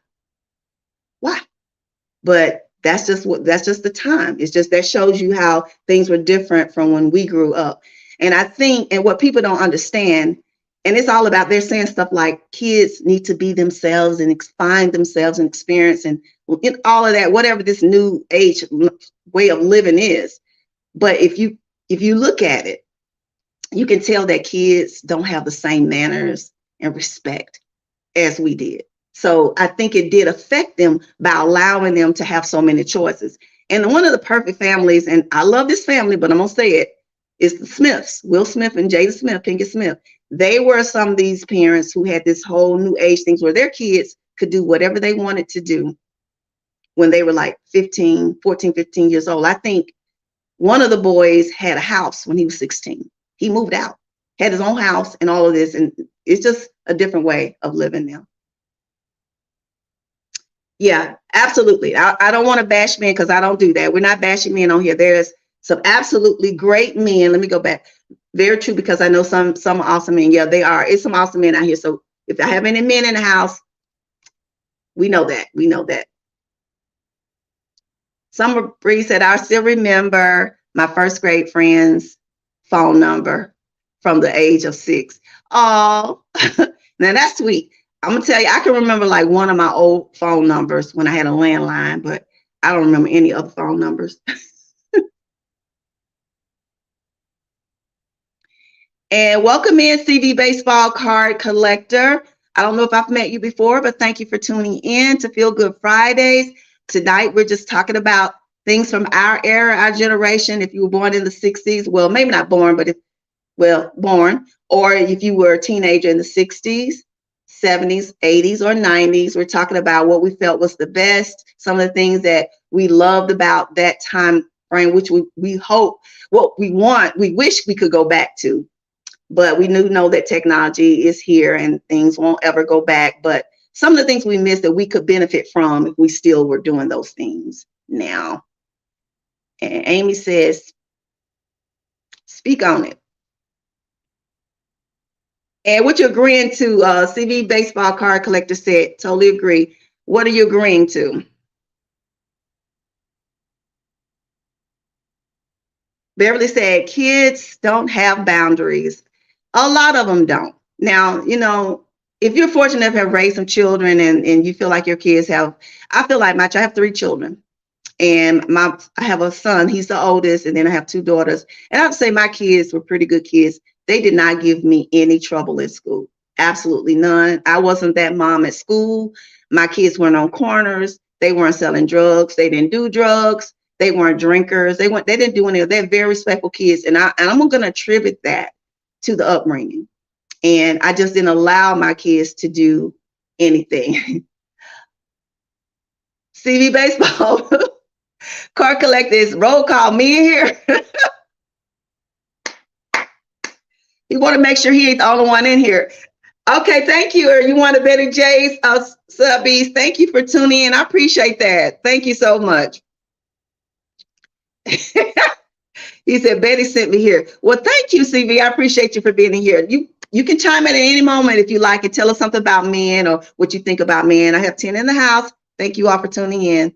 But that's just the time. It's just that shows you how things were different from when we grew up. And I think, and what people don't understand, and it's all about, they're saying stuff like kids need to be themselves and find themselves and experience and all of that, whatever this new age way of living is. But if you look at it, you can tell that kids don't have the same manners and respect as we did. So I think it did affect them by allowing them to have so many choices. And one of the perfect families, and I love this family, but I'm going to say it, is the Smiths, Will Smith and Jada Smith, Pinkett Smith. They were some of these parents who had this whole new age things where their kids could do whatever they wanted to do when they were like 15 years old. I think one of the boys had a house when he was 16. He moved out, had his own house and all of this. And it's just a different way of living now. Yeah, absolutely. I don't want to bash men because I don't do that. We're not bashing men on here. There's some absolutely great men. Let me go back. Very true, because I know some awesome men. Yeah, they are. It's some awesome men out here. So if I have any men in the house, we know that. We know that. Summer Bree said, I still remember my first grade friend's phone number from the age of 6. Oh, now that's sweet. I'm gonna tell you, I can remember like one of my old phone numbers when I had a landline, but I don't remember any other phone numbers. And welcome in, CV Baseball Card Collector. I don't know if I've met you before, but thank you for tuning in to Feel Good Fridays. Tonight, we're just talking about things from our era, our generation. If you were born in the 60s, well, maybe not born, but born, or if you were a teenager in the 60s, 70s, 80s, or 90s, we're talking about what we felt was the best, some of the things that we loved about that time frame, which we hope, what we want, we wish we could go back to. But we know that technology is here and things won't ever go back. But some of the things we missed that we could benefit from if we still were doing those things now. And Amy says, speak on it. And what you're agreeing to, CV Baseball Card Collector said, totally agree. What are you agreeing to? Beverly said, kids don't have boundaries. A lot of them don't. Now, if you're fortunate enough to have raised some children and you feel like your kids have, I feel like I have 3 children. And I have a son, he's the oldest, and then I have 2 daughters. And I would say my kids were pretty good kids. They did not give me any trouble in school. Absolutely none. I wasn't that mom at school. My kids weren't on corners. They weren't selling drugs. They didn't do drugs. They weren't drinkers. They didn't do any of that. They're very respectful kids. And I'm going to attribute that to the upbringing. And I just didn't allow my kids to do anything. CV Baseball Card Collector is roll call me in here. You want to make sure he ain't the only one in here. Okay, thank you. You want to Betty J's subbies. Thank you for tuning in. I appreciate that. Thank you so much. He said, Betty sent me here. Well, thank you, CV. I appreciate you for being in here. You can chime in at any moment if you like and tell us something about men or what you think about men. I have 10 in the house. Thank you all for tuning in.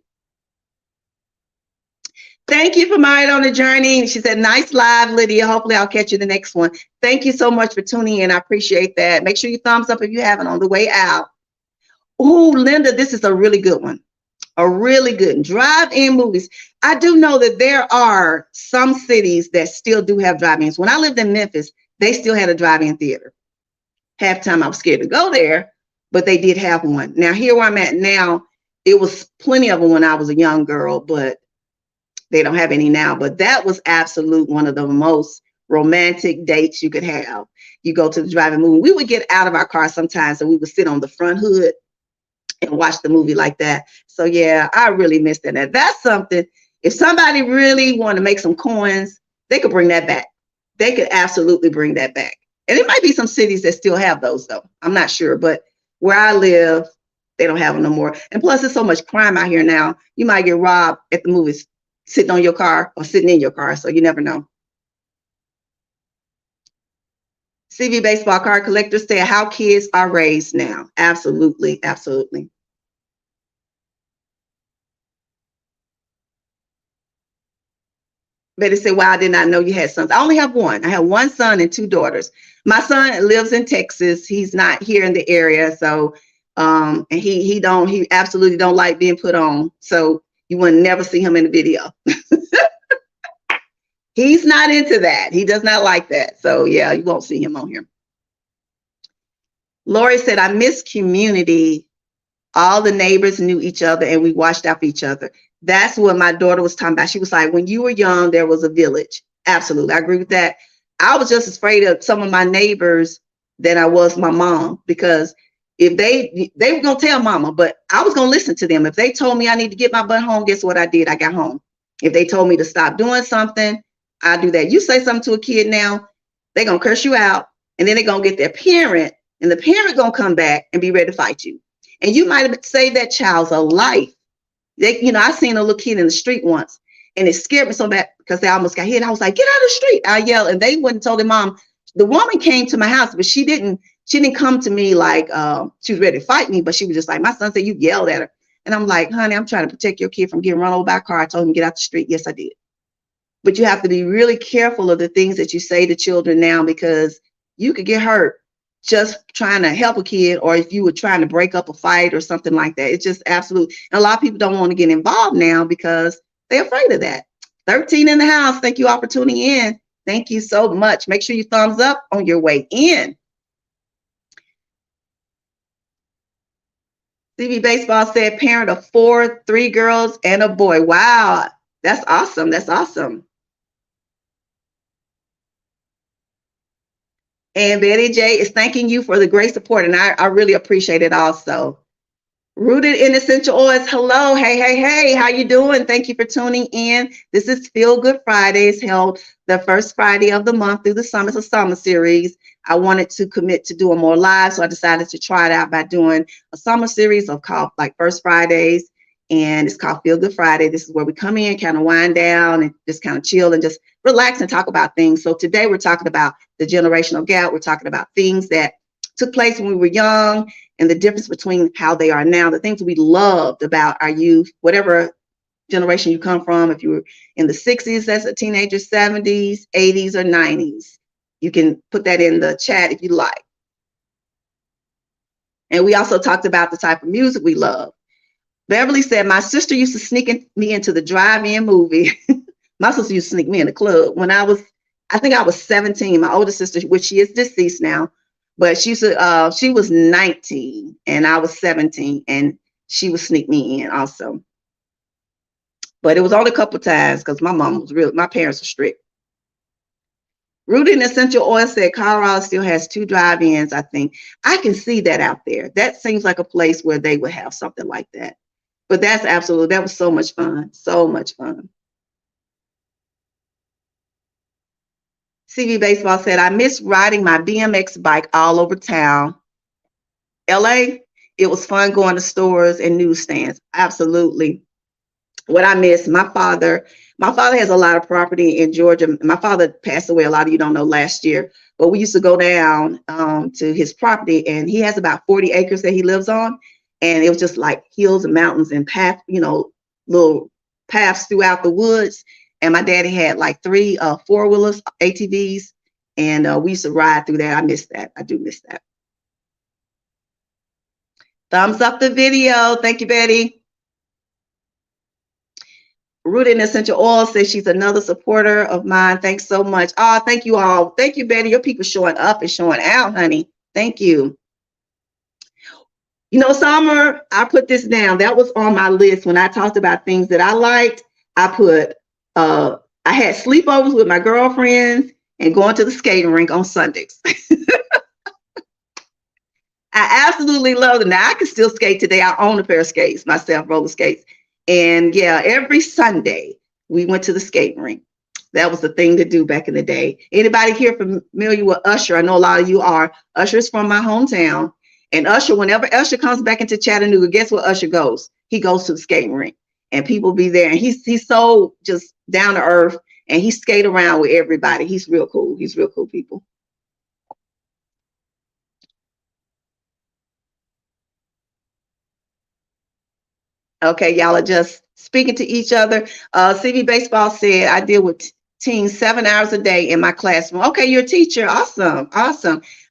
Thank you for Married on the Journey. She said, nice live, Lydia. Hopefully I'll catch you the next one. Thank you so much for tuning in. I appreciate that. Make sure you thumbs up if you haven't on the way out. Oh, Linda, this is a really good one. A really good drive-in movies. I do know that there are some cities that still do have drive-ins. When I lived in Memphis, they still had a drive-in theater. Half the time I was scared to go there, but they did have one. Now, here where I'm at now, it was plenty of them when I was a young girl, but they don't have any now. But that was absolute one of the most romantic dates you could have. You go to the drive-in movie. We would get out of our car sometimes and we would sit on the front hood and watch the movie like that. So yeah, I really missed that. That's something, if somebody really want to make some coins, they could bring that back. They could absolutely bring that back. And it might be some cities that still have those though. I'm not sure, but where I live, they don't have them no more. And plus there's so much crime out here now. You might get robbed at the movies, sitting on your car or sitting in your car. So you never know. CV Baseball Card Collector say how kids are raised now. Absolutely, absolutely. Betty said, wow, I did not know you had sons. I only have one. I have one son and 2 daughters. My son lives in Texas. He's not here in the area. So, and he absolutely don't like being put on. So you will never see him in the video. He's not into that. He does not like that. So yeah, you won't see him on here. Lori said, I miss community All the neighbors knew each other and we watched out for each other. That's what my daughter was talking about. She was like, when you were young, there was a village. Absolutely. I agree with that. I was just as afraid of some of my neighbors than I was my mom, because if they were gonna tell mama, but I was gonna listen to them. If they told me I need to get my butt home, guess what I did? I got home. If they told me to stop doing something, I do that. You say something to a kid now, they're gonna curse you out, and then they're gonna get their parent, and the parent gonna come back and be ready to fight you. And you might have saved that child's life. I seen a little kid in the street once, and it scared me so bad because they almost got hit. I was like, "Get out of the street!" I yelled, and they wouldn't tell their mom. The woman came to my house, but she didn't. She didn't come to me like she was ready to fight me, but she was just like, "My son said you yelled at her," and I'm like, "Honey, I'm trying to protect your kid from getting run over by a car. I told him to get out the street." Yes, I did. But you have to be really careful of the things that you say to children now, because you could get hurt just trying to help a kid, or if you were trying to break up a fight or something like that. It's just absolute. And a lot of people don't want to get involved now because they're afraid of that. 13 in the house. Thank you all for tuning in. Thank you so much. Make sure you thumbs up on your way in. CB Baseball said parent of 4, 3 girls and a boy. Wow. That's awesome. That's awesome. And Betty J is thanking you for the great support, and I really appreciate it also. Rooted in Essential Oils. Hello. Hey. How you doing? Thank you for tuning in. This is Feel Good Fridays, held the first Friday of the month through the summer. It's a summer series. I wanted to commit to doing more live, so I decided to try it out by doing a summer series of called like First Fridays, and it's called Feel Good Friday. This is where we come in, kind of wind down and just kind of chill and just relax and talk about things. So today we're talking about the generational gap. We're talking about things that took place when we were young and the difference between how they are now, the things we loved about our youth, whatever generation you come from. If you were in the 60s as a teenager, 70s, 80s, or 90s, you can put that in the chat if you like. And we also talked about the type of music we love. Beverly said, my sister used to sneak me into the drive-in movie. My sister used to sneak me in the club when I think I was 17. My older sister, which she is deceased now, but she was 19 and I was 17, and she would sneak me in also. But it was only a couple times because my parents were strict. Rooted in Essential Oil said Colorado still has 2 drive-ins, I think. I can see that out there. That seems like a place where they would have something like that. But that was so much fun. So much fun. CV Baseball said, I miss riding my BMX bike all over town. LA, it was fun going to stores and newsstands. Absolutely. What I miss, my father has a lot of property in Georgia. My father passed away, a lot of you don't know, last year, but we used to go down to his property, and he has about 40 acres that he lives on. And it was just like hills and mountains and path, little paths throughout the woods. And my daddy had like 3 4-wheelers, ATVs, and we used to ride through that. I miss that. I do miss that. Thumbs up the video. Thank you, Betty. Rooted in Essential Oil says she's another supporter of mine. Thanks so much. Oh, thank you all. Thank you, Betty. Your people showing up and showing out, honey. Thank you. Summer, I put this down. That was on my list when I talked about things that I liked. I put, I had sleepovers with my girlfriends and going to the skating rink on Sundays. I absolutely love it. Now I can still skate today. I own a pair of skates myself, roller skates. And yeah, every Sunday we went to the skating rink. That was the thing to do back in the day. Anybody here familiar with Usher? I know a lot of you are. Usher is from my hometown. And Usher, whenever Usher comes back into Chattanooga, guess where Usher goes? He goes to the skating rink, and people be there. And he's so just down to earth, and he skate around with everybody. He's real cool. He's real cool people. Okay, y'all are just speaking to each other. CV Baseball said, I deal with teens 7 hours a day in my classroom. Okay, you're a teacher. Awesome.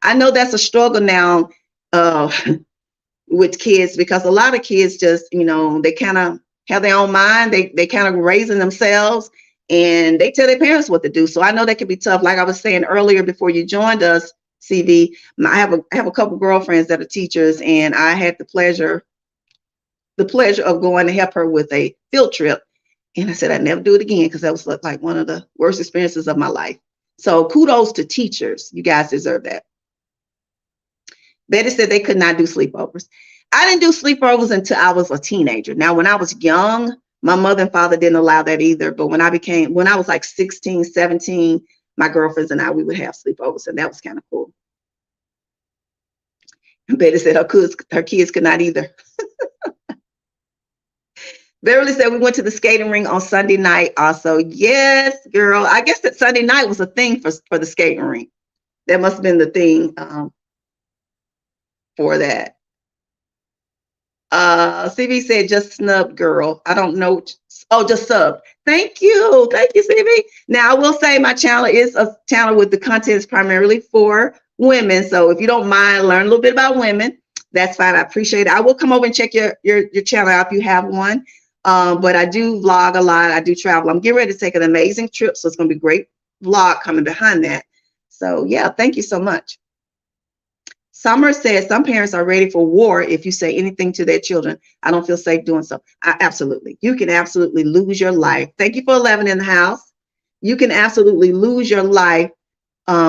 I know that's a struggle now with kids, because a lot of kids just, they kind of have their own mind. They kind of raising themselves, and they tell their parents what to do. So I know that can be tough. Like I was saying earlier before you joined us, CV, I have a couple girlfriends that are teachers, and I had the pleasure the pleasure of going to help her with a field trip. And I said, I'd never do it again because that was like one of the worst experiences of my life. So kudos to teachers. You guys deserve that. Betty said they could not do sleepovers. I didn't do sleepovers until I was a teenager. Now, when I was young, my mother and father didn't allow that either. But when I was like 16, 17, my girlfriends and I, we would have sleepovers, and that was kind of cool. And Betty said her kids could not either. Beverly said we went to the skating ring on Sunday night also. Yes, girl. I guess that Sunday night was a thing for the skating ring. That must have been the thing for that. CB said just snub, girl. I don't know. Oh, just sub. Thank you, CB. Now I will say my channel is a channel with the content is primarily for women. So if you don't mind, learn a little bit about women. That's fine. I appreciate it. I will come over and check your channel out if you have one. But I do vlog a lot. I do travel. I'm getting ready to take an amazing trip, so it's going to be a great vlog coming behind that. So yeah, thank you so much. Summer says some parents are ready for war if you say anything to their children. I don't feel safe doing so. Absolutely. You can absolutely lose your life. Thank you for 11 in the house. You can absolutely lose your life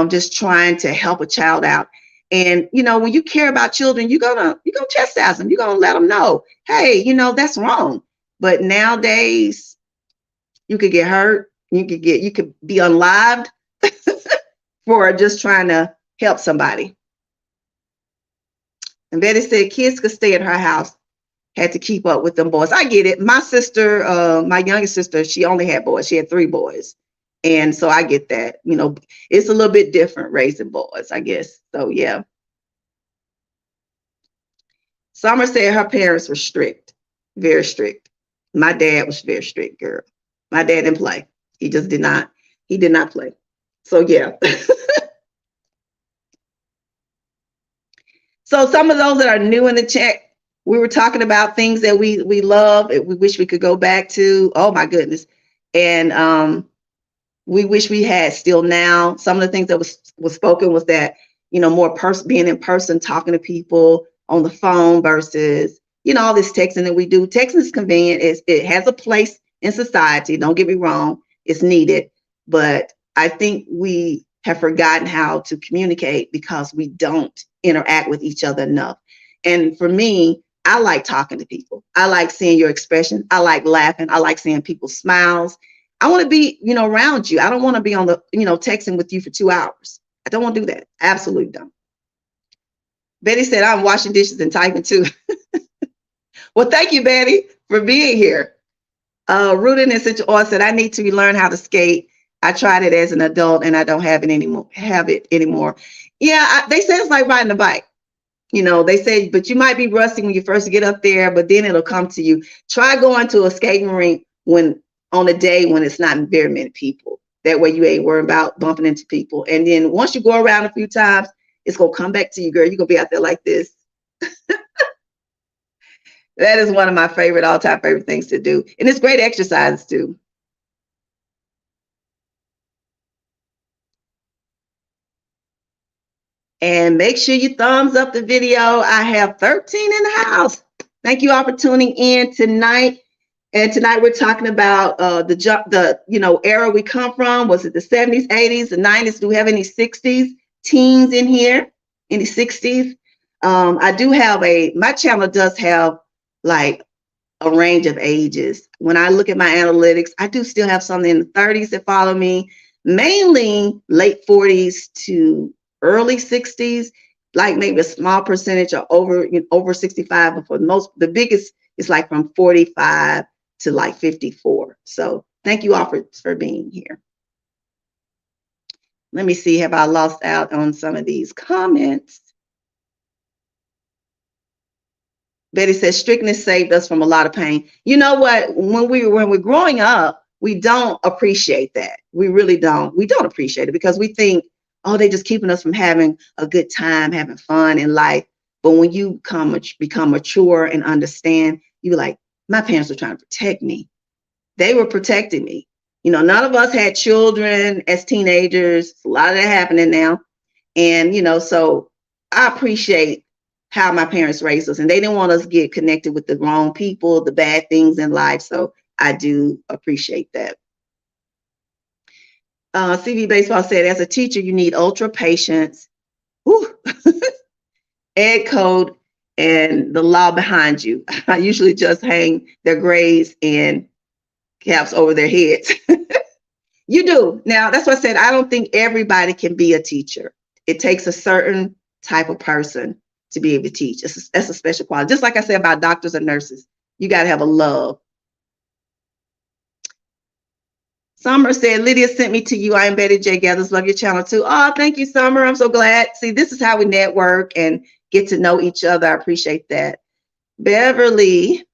just trying to help a child out. And, you know, when you care about children, you're gonna chastise them. You're going to let them know, hey, you know, that's wrong. But nowadays, you could get hurt. You could be unlived for just trying to help somebody. And Betty said kids could stay at her house, had to keep up with them boys. I get it. My sister, my youngest sister, she only had boys. She had 3 boys. And so I get that. You know, it's a little bit different raising boys, I guess. So, yeah. Summer said her parents were strict, very strict. My dad was very strict, girl. My dad didn't play. He just did not. He did not play. So, yeah. So some of those that are new in the chat, we were talking about things that we love, we wish we could go back to. Oh my goodness. And we wish we had still now. Some of the things that was spoken was that, you know, more being in person, talking to people on the phone versus, you know, all this texting that we do. Texting is convenient. It has a place in society. Don't get me wrong. It's needed. But I think we have forgotten how to communicate because we don't interact with each other enough. And for me, I like talking to people. I like seeing your expression. I like laughing. I like seeing people's smiles. I want to be, you know, around you. I don't want to be on the, you know, texting with you for 2 hours. I don't want to do that. Absolutely don't. Betty said, I'm washing dishes and typing too. Well, thank you, Betty, for being here. Rooted in Essential Oil said, I need to learn how to skate. I tried it as an adult and I don't have it anymore. Yeah, they say it's like riding a bike. You know, they say, but you might be rusty when you first get up there, but then it'll come to you. Try going to a skating rink on a day when it's not very many people. That way you ain't worried about bumping into people. And then once you go around a few times, it's going to come back to you, girl. You're going to be out there like this. That is one of my all-time favorite things to do. And it's great exercise too. And make sure you thumbs up the video. I have 13 in the house. Thank you all for tuning in tonight. And tonight we're talking about the era we come from. Was it the 70s, 80s, the 90s? Do we have any 60s teens in here? Any 60s? I do have my channel does have like a range of ages. When I look at my analytics, I do still have some in the 30s that follow me, mainly late 40s to early 60s, like maybe a small percentage are over 65, but for the biggest is like from 45 to like 54. So thank you all for being here. Let me see, have I lost out on some of these comments? Betty says strictness saved us from a lot of pain. You know what? When we're growing up, we don't appreciate that. We really don't. We don't appreciate it because we think, oh, they're just keeping us from having a good time, having fun in life. But when you become mature and understand, you're like, my parents were trying to protect me. They were protecting me. You know, none of us had children as teenagers. A lot of that happening now. And, you know, so I appreciate how my parents raised us, and they didn't want us to get connected with the wrong people, the bad things in life. So I do appreciate that. CV Baseball said, as a teacher, you need ultra patience, ed code, and the law behind you. I usually just hang their grades and caps over their heads. You do. Now, that's what I said. I don't think everybody can be a teacher. It takes a certain type of person to be able to teach. That's a special quality. Just like I said about doctors and nurses, you got to have a love. Summer said, Lydia sent me to you. I am Betty J. Gathers. Love your channel too. Oh, thank you, Summer. I'm so glad. See, this is how we network and get to know each other. I appreciate that. Beverly,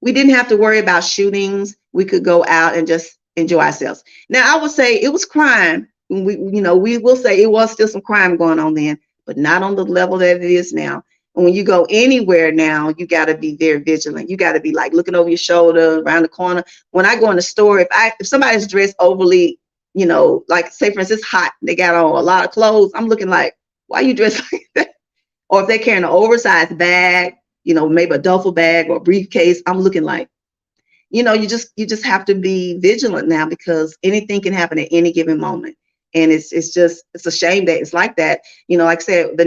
we didn't have to worry about shootings. We could go out and just enjoy ourselves. Now, I would say it was crime. We will say it was still some crime going on then, but not on the level that it is now. And when you go anywhere now, you got to be very vigilant. You got to be like looking over your shoulder, around the corner. When I go in the store, if somebody's dressed overly, like say for instance, it's hot, they got on a lot of clothes, I'm looking like, why are you dressed like that? Or if they're carrying an oversized bag, maybe a duffel bag or a briefcase, I'm looking like, you just have to be vigilant now because anything can happen at any given moment. And it's a shame that it's like that. Like I said, in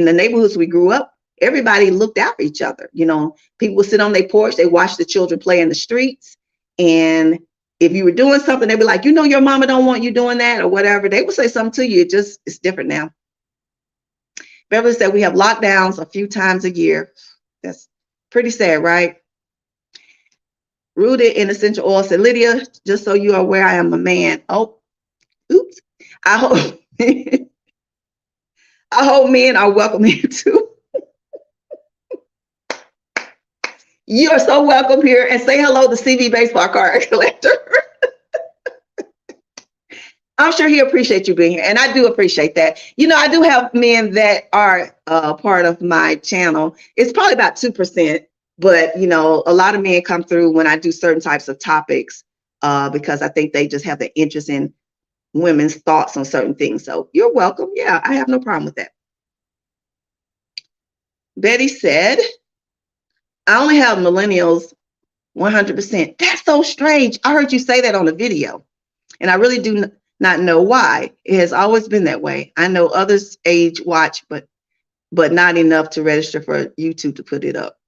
the neighborhoods we grew up, everybody looked out for each other. People would sit on their porch, they watch the children play in the streets. And if you were doing something, they'd be like, your mama don't want you doing that or whatever. They would say something to you. It's different now. Beverly said we have lockdowns a few times a year. That's pretty sad, right? Rooted in essential oil said, Lydia, just so you are aware, I am a man. Oh, oops. I hope men are welcome here too. You are so welcome here, and say hello to CV Baseball Card Collector. I'm sure he appreciates you being here, and I do appreciate that. I do have men that are part of my channel. It's probably about 2%, but a lot of men come through when I do certain types of topics because I think they just have the interest in women's thoughts on certain things. So you're welcome. Yeah, I have no problem with that. Betty said, I only have millennials 100%. That's so strange. I heard you say that on a video, and I really do not know why. It has always been that way. I know others age watch, but not enough to register for YouTube to put it up.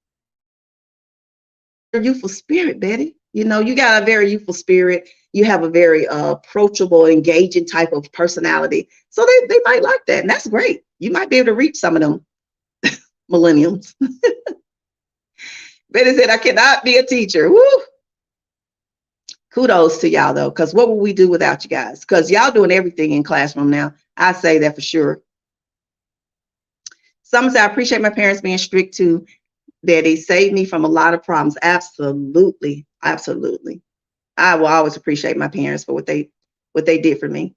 Youthful spirit, Betty. You got a very youthful spirit. You have a very approachable, engaging type of personality. So they might like that. And that's great. You might be able to reach some of them millennials. Betty said, I cannot be a teacher. Woo! Kudos to y'all, though, because what would we do without you guys? Because y'all doing everything in classroom now. I say that for sure. Some say, I appreciate my parents being strict too. That they saved me from a lot of problems. Absolutely. Absolutely. I will always appreciate my parents for what they did for me.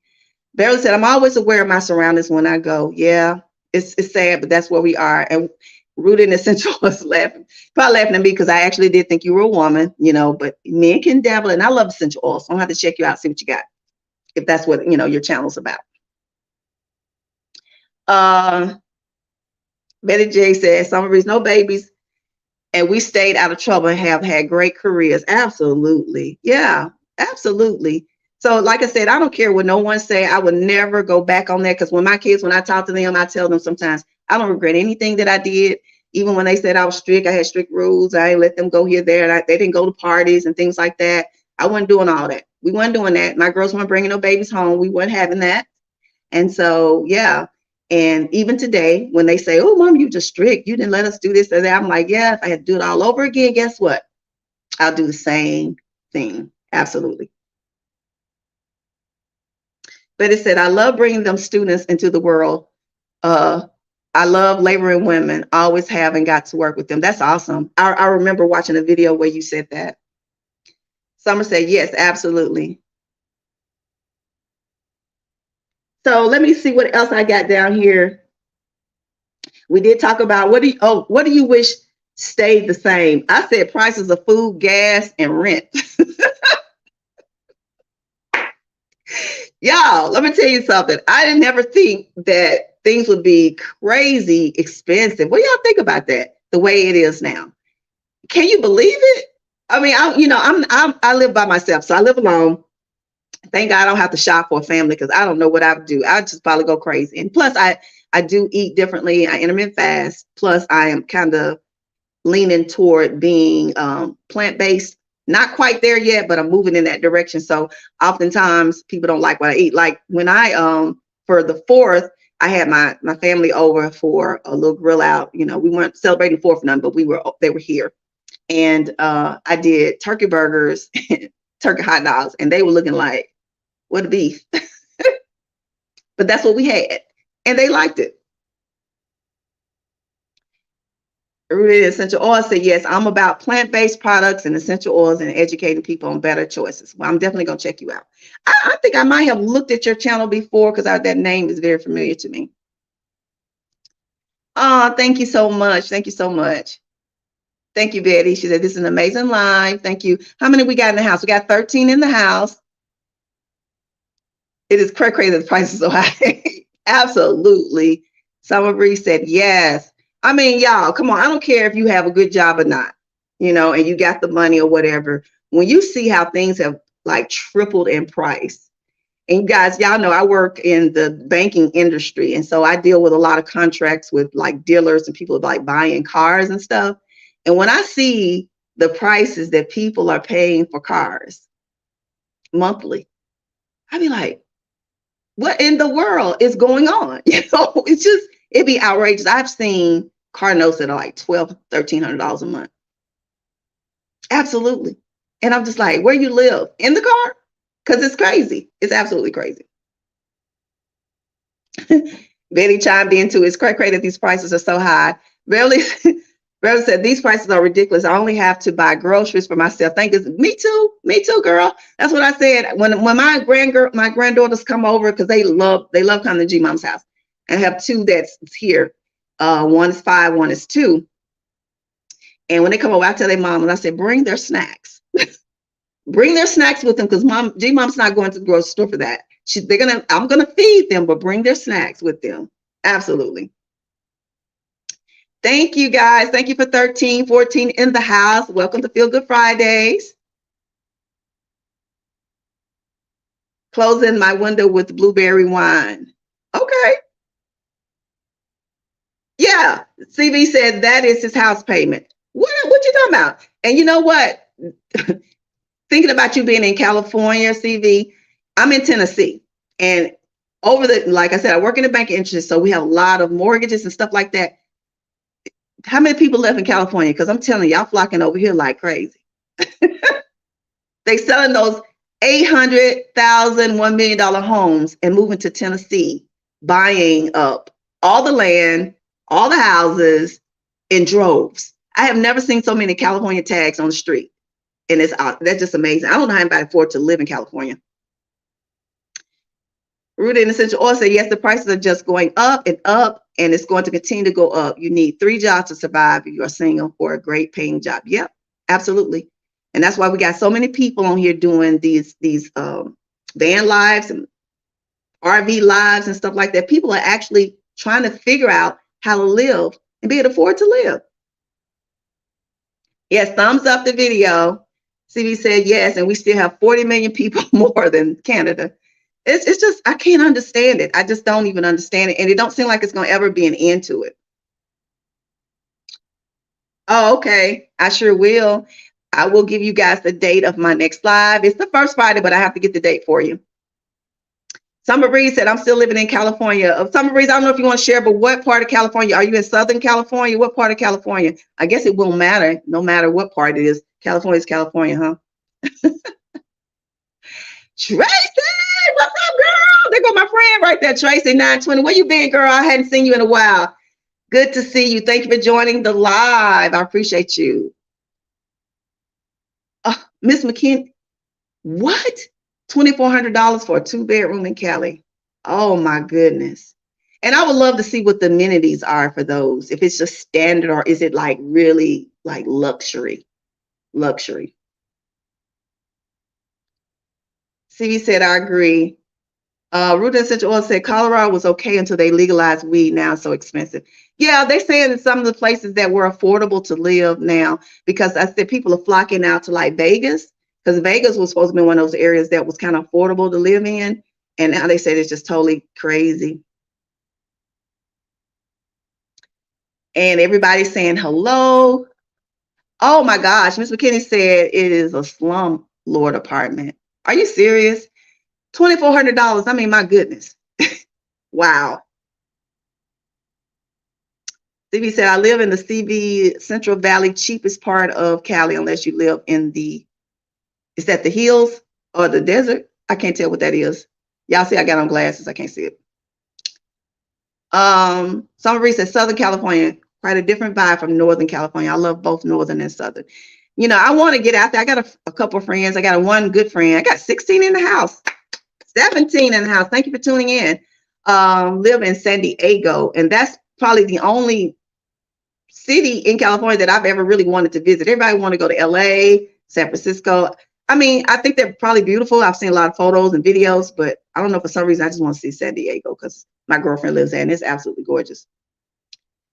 Beryl said, I'm always aware of my surroundings when I go. Yeah, it's sad, but that's where we are. And Rooted in Essential was laughing, probably laughing at me because I actually did think you were a woman, but men can dabble. And I love essential oils. So I'm going to have to check you out, see what you got, if that's what, your channel's about. Betty J said, some of these no babies, and we stayed out of trouble and have had great careers. Absolutely. Yeah, absolutely. So like I said, I don't care what no one say. I would never go back on that because when I talk to them, I tell them sometimes I don't regret anything that I did. Even when they said I was strict, I had strict rules. I didn't let them go here, there. They didn't go to parties and things like that. I wasn't doing all that. We weren't doing that. My girls weren't bringing no babies home. We weren't having that. And so, yeah. And even today, when they say, oh, Mom, you just strict. You didn't let us do this or that. I'm like, yeah, if I had to do it all over again, guess what? I'll do the same thing. Absolutely. But it said, I love bringing them students into the world. I love laboring women. I always have and got to work with them. That's awesome. I remember watching a video where you said that. Summer said, yes, absolutely. So let me see what else I got down here. We did talk about what do you wish stayed the same? I said prices of food, gas, and rent. Y'all, let me tell you something. I didn't never think that things would be crazy expensive. What do y'all think about that? The way it is now. Can you believe it? I mean, I live by myself, so I live alone. Thank God I don't have to shop for a family because I don't know what I would do. I'd just probably go crazy. And plus, I do eat differently. I intermittent fast. Plus, I am kind of leaning toward being plant-based. Not quite there yet, but I'm moving in that direction. So oftentimes people don't like what I eat. Like when I for the 4th, I had my family over for a little grill out. You know, we weren't celebrating 4th none, but they were here. And I did turkey burgers, turkey hot dogs, and they were looking like, what a beef. But that's what we had. And they liked it. Rooted in essential oils said, yes, I'm about plant-based products and essential oils and educating people on better choices. Well, I'm definitely going to check you out. I think I might have looked at your channel before because that name is very familiar to me. Oh, thank you so much. Thank you so much. Thank you, Betty. She said, this is an amazing live. Thank you. How many we got in the house? We got 13 in the house. It is crazy that the price is so high. Absolutely. Summer Breeze said, yes. I mean, y'all, come on. I don't care if you have a good job or not, you know, and you got the money or whatever. When you see how things have like tripled in price, and you guys, y'all know I work in the banking industry. And so I deal with a lot of contracts with like dealers and people like buying cars and stuff. And when I see the prices that people are paying for cars monthly, I'd be like, what in the world is going on? You know, it'd be outrageous. I've seen car notes that are like $1,200, $1,300 a month. Absolutely. And I'm just like, where you live? In the car? Because it's crazy. It's absolutely crazy. Betty chimed into it's crazy that these prices are so high. Beverly said, these prices are ridiculous. I only have to buy groceries for myself. Thank you. Me too, girl. That's what I said. When my granddaughters come over, because they love coming to G Mom's house. I have 2 that's here. One is 5, one is 2. And when they come over, I tell their mom, and I say, bring their snacks. Bring their snacks with them, because G Mom's not going to the grocery store for that. I'm gonna feed them, but bring their snacks with them. Absolutely. Thank you, guys. Thank you for 13, 14 in the house. Welcome to Feel Good Fridays. Closing my window with blueberry wine. Okay. Yeah. CV said that is his house payment. What you talking about? And you know what? Thinking about you being in California, CV, I'm in Tennessee. And like I said, I work in the banking industry, so we have a lot of mortgages and stuff like that. How many people live in California? Because I'm telling you, y'all flocking over here like crazy. They selling those $800,000, $1 million homes and moving to Tennessee, buying up all the land, all the houses in droves. I have never seen so many California tags on the street. And that's just amazing. I don't know how anybody afford to live in California. Rooted in essential oil said, yes, the prices are just going up, and it's going to continue to go up. You need 3 jobs to survive if you are single for a great paying job. Yep, absolutely. And that's why we got so many people on here doing these van lives and RV lives and stuff like that. People are actually trying to figure out how to live and be able to afford to live. Yes, thumbs up the video. CV said yes, and we still have 40 million people more than Canada. It's just, I can't understand it. I just don't even understand it. And it don't seem like it's going to ever be an end to it. Oh, okay. I sure will. I will give you guys the date of my next live. It's the first Friday, but I have to get the date for you. Summer Breeze said, I'm still living in California. Summer Breeze, I don't know if you want to share, but what part of California? Are you in Southern California? What part of California? I guess it won't matter, no matter what part it is. California is California, huh? Tracy, what's up, girl? There go my friend right there, Tracy 920. Where you been, girl? I hadn't seen you in a while. Good to see you. Thank you for joining the live. I appreciate you. Miss McKinney, what? $2,400 for a 2-bedroom in Cali. Oh my goodness. And I would love to see what the amenities are for those. If it's just standard, or is it like really like luxury? CV said, I agree. Root Essential Oil said Colorado was okay until they legalized weed. Now it's so expensive. Yeah, they're saying in some of the places that were affordable to live now, because I said people are flocking out to like Vegas, because Vegas was supposed to be one of those areas that was kind of affordable to live in. And now they said it's just totally crazy. And everybody's saying hello. Oh my gosh, Miss McKinney said it is a slum lord apartment. Are you serious? $2,400. I mean, my goodness. Wow. CV said, I live in the CV Central Valley, cheapest part of Cali, unless you live in is that the hills or the desert? I can't tell what that is. Y'all see, I got on glasses. I can't see it. Somebody said Southern California, quite a different vibe from Northern California. I love both Northern and Southern. You know, I want to get out there. I got a couple of friends. I got one good friend. I got 16 in the house, 17 in the house. Thank you for tuning in. Live in San Diego, and that's probably the only city in California that I've ever really wanted to visit. Everybody want to go to LA, San Francisco. I mean, I think they're probably beautiful. I've seen a lot of photos and videos, but I don't know, for some reason I just want to see San Diego because my girlfriend lives there and it's absolutely gorgeous.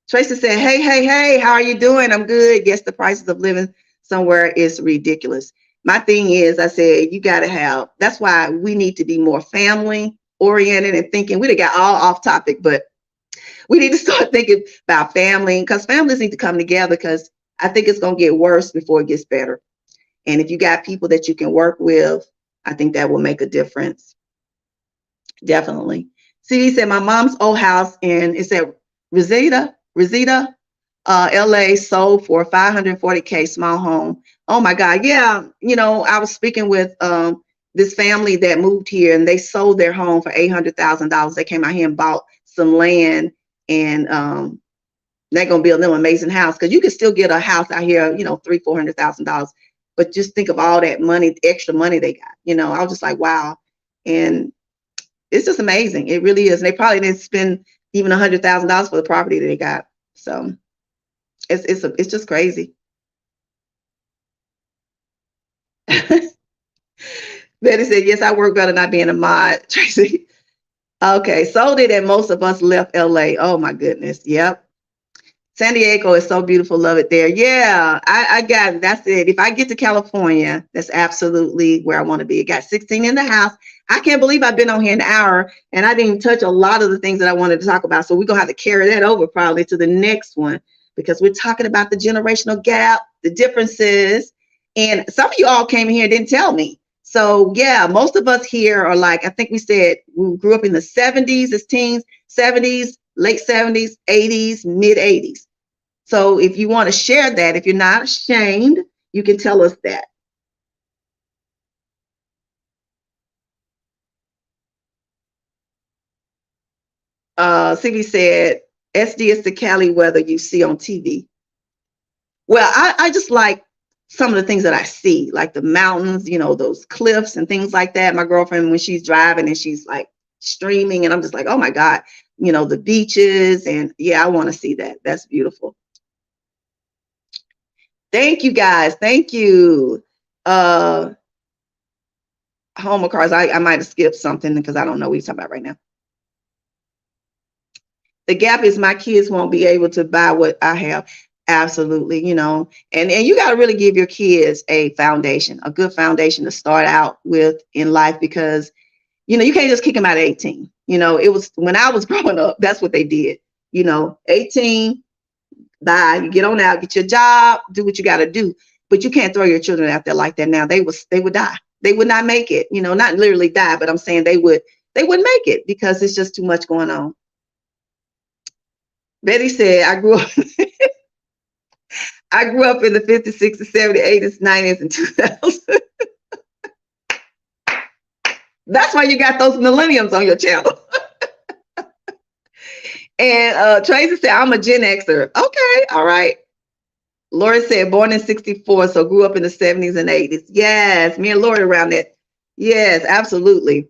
Tracy said, hey, how are you doing? I'm good. Yes, the prices of living somewhere is ridiculous. My thing is, I said, you got to have, that's why we need to be more family oriented and thinking. We got all off topic, but we need to start thinking about family, because families need to come together, because I think it's going to get worse before it gets better. And if you got people that you can work with, I think that will make a difference. Definitely. CD said, my mom's old house in, it's at Reseda, LA, sold for $540K, small home. Oh my God. Yeah. You know, I was speaking with this family that moved here, and they sold their home for $800,000. They came out here and bought some land, and they're going to build them an amazing house, because you can still get a house out here, you know, $300,000-$400,000. But just think of all that money, extra money they got. You know, I was just like, wow. And it's just amazing. It really is. And they probably didn't spend even $100,000 for the property that they got. So it's just crazy. Betty said, yes, I work better not being a mod. Tracy. Okay, sold it, and most of us left LA. Oh my goodness. Yep. San Diego is so beautiful. Love it there. Yeah, I got it. That's it. If I get to California, that's absolutely where I want to be. I got 16 in the house. I can't believe I've been on here an hour and I didn't touch a lot of the things that I wanted to talk about. So we're going to have to carry that over probably to the next one, because we're talking about the generational gap, the differences. And some of you all came in here and didn't tell me. So yeah, most of us here are like, I think we said we grew up in the 70s as teens, 70s, late 70s, 80s, mid 80s. So if you want to share that, if you're not ashamed, you can tell us that. CV said, SD is the Cali weather you see on TV. Well, I just like some of the things that I see, like the mountains, you know, those cliffs and things like that. My girlfriend, when she's driving and she's like streaming, and I'm just like, oh my God, you know, the beaches. And yeah, I want to see that. That's beautiful. Thank you guys. Thank you. Home of cars. I might have skipped something because I don't know what you're talking about right now. The gap is my kids won't be able to buy what I have. Absolutely, you know, and you got to really give your kids a foundation, a good foundation to start out with in life, because, you know, you can't just kick them out at 18. You know, it was when I was growing up, that's what they did. You know, 18, bye, you get on out, get your job, do what you got to do. But you can't throw your children out there like that now. They would die. They would not make it, you know, not literally die, but I'm saying they wouldn't make it, because it's just too much going on. Betty said, I grew up in the 50s, 60s, 70s, 80s, 90s, and 2000s. That's why you got those millenniums on your channel. And Tracy said, I'm a Gen Xer. Okay, all right. Lori said, born in 64, so grew up in the 70s and 80s. Yes, me and Lori around that. Yes, absolutely.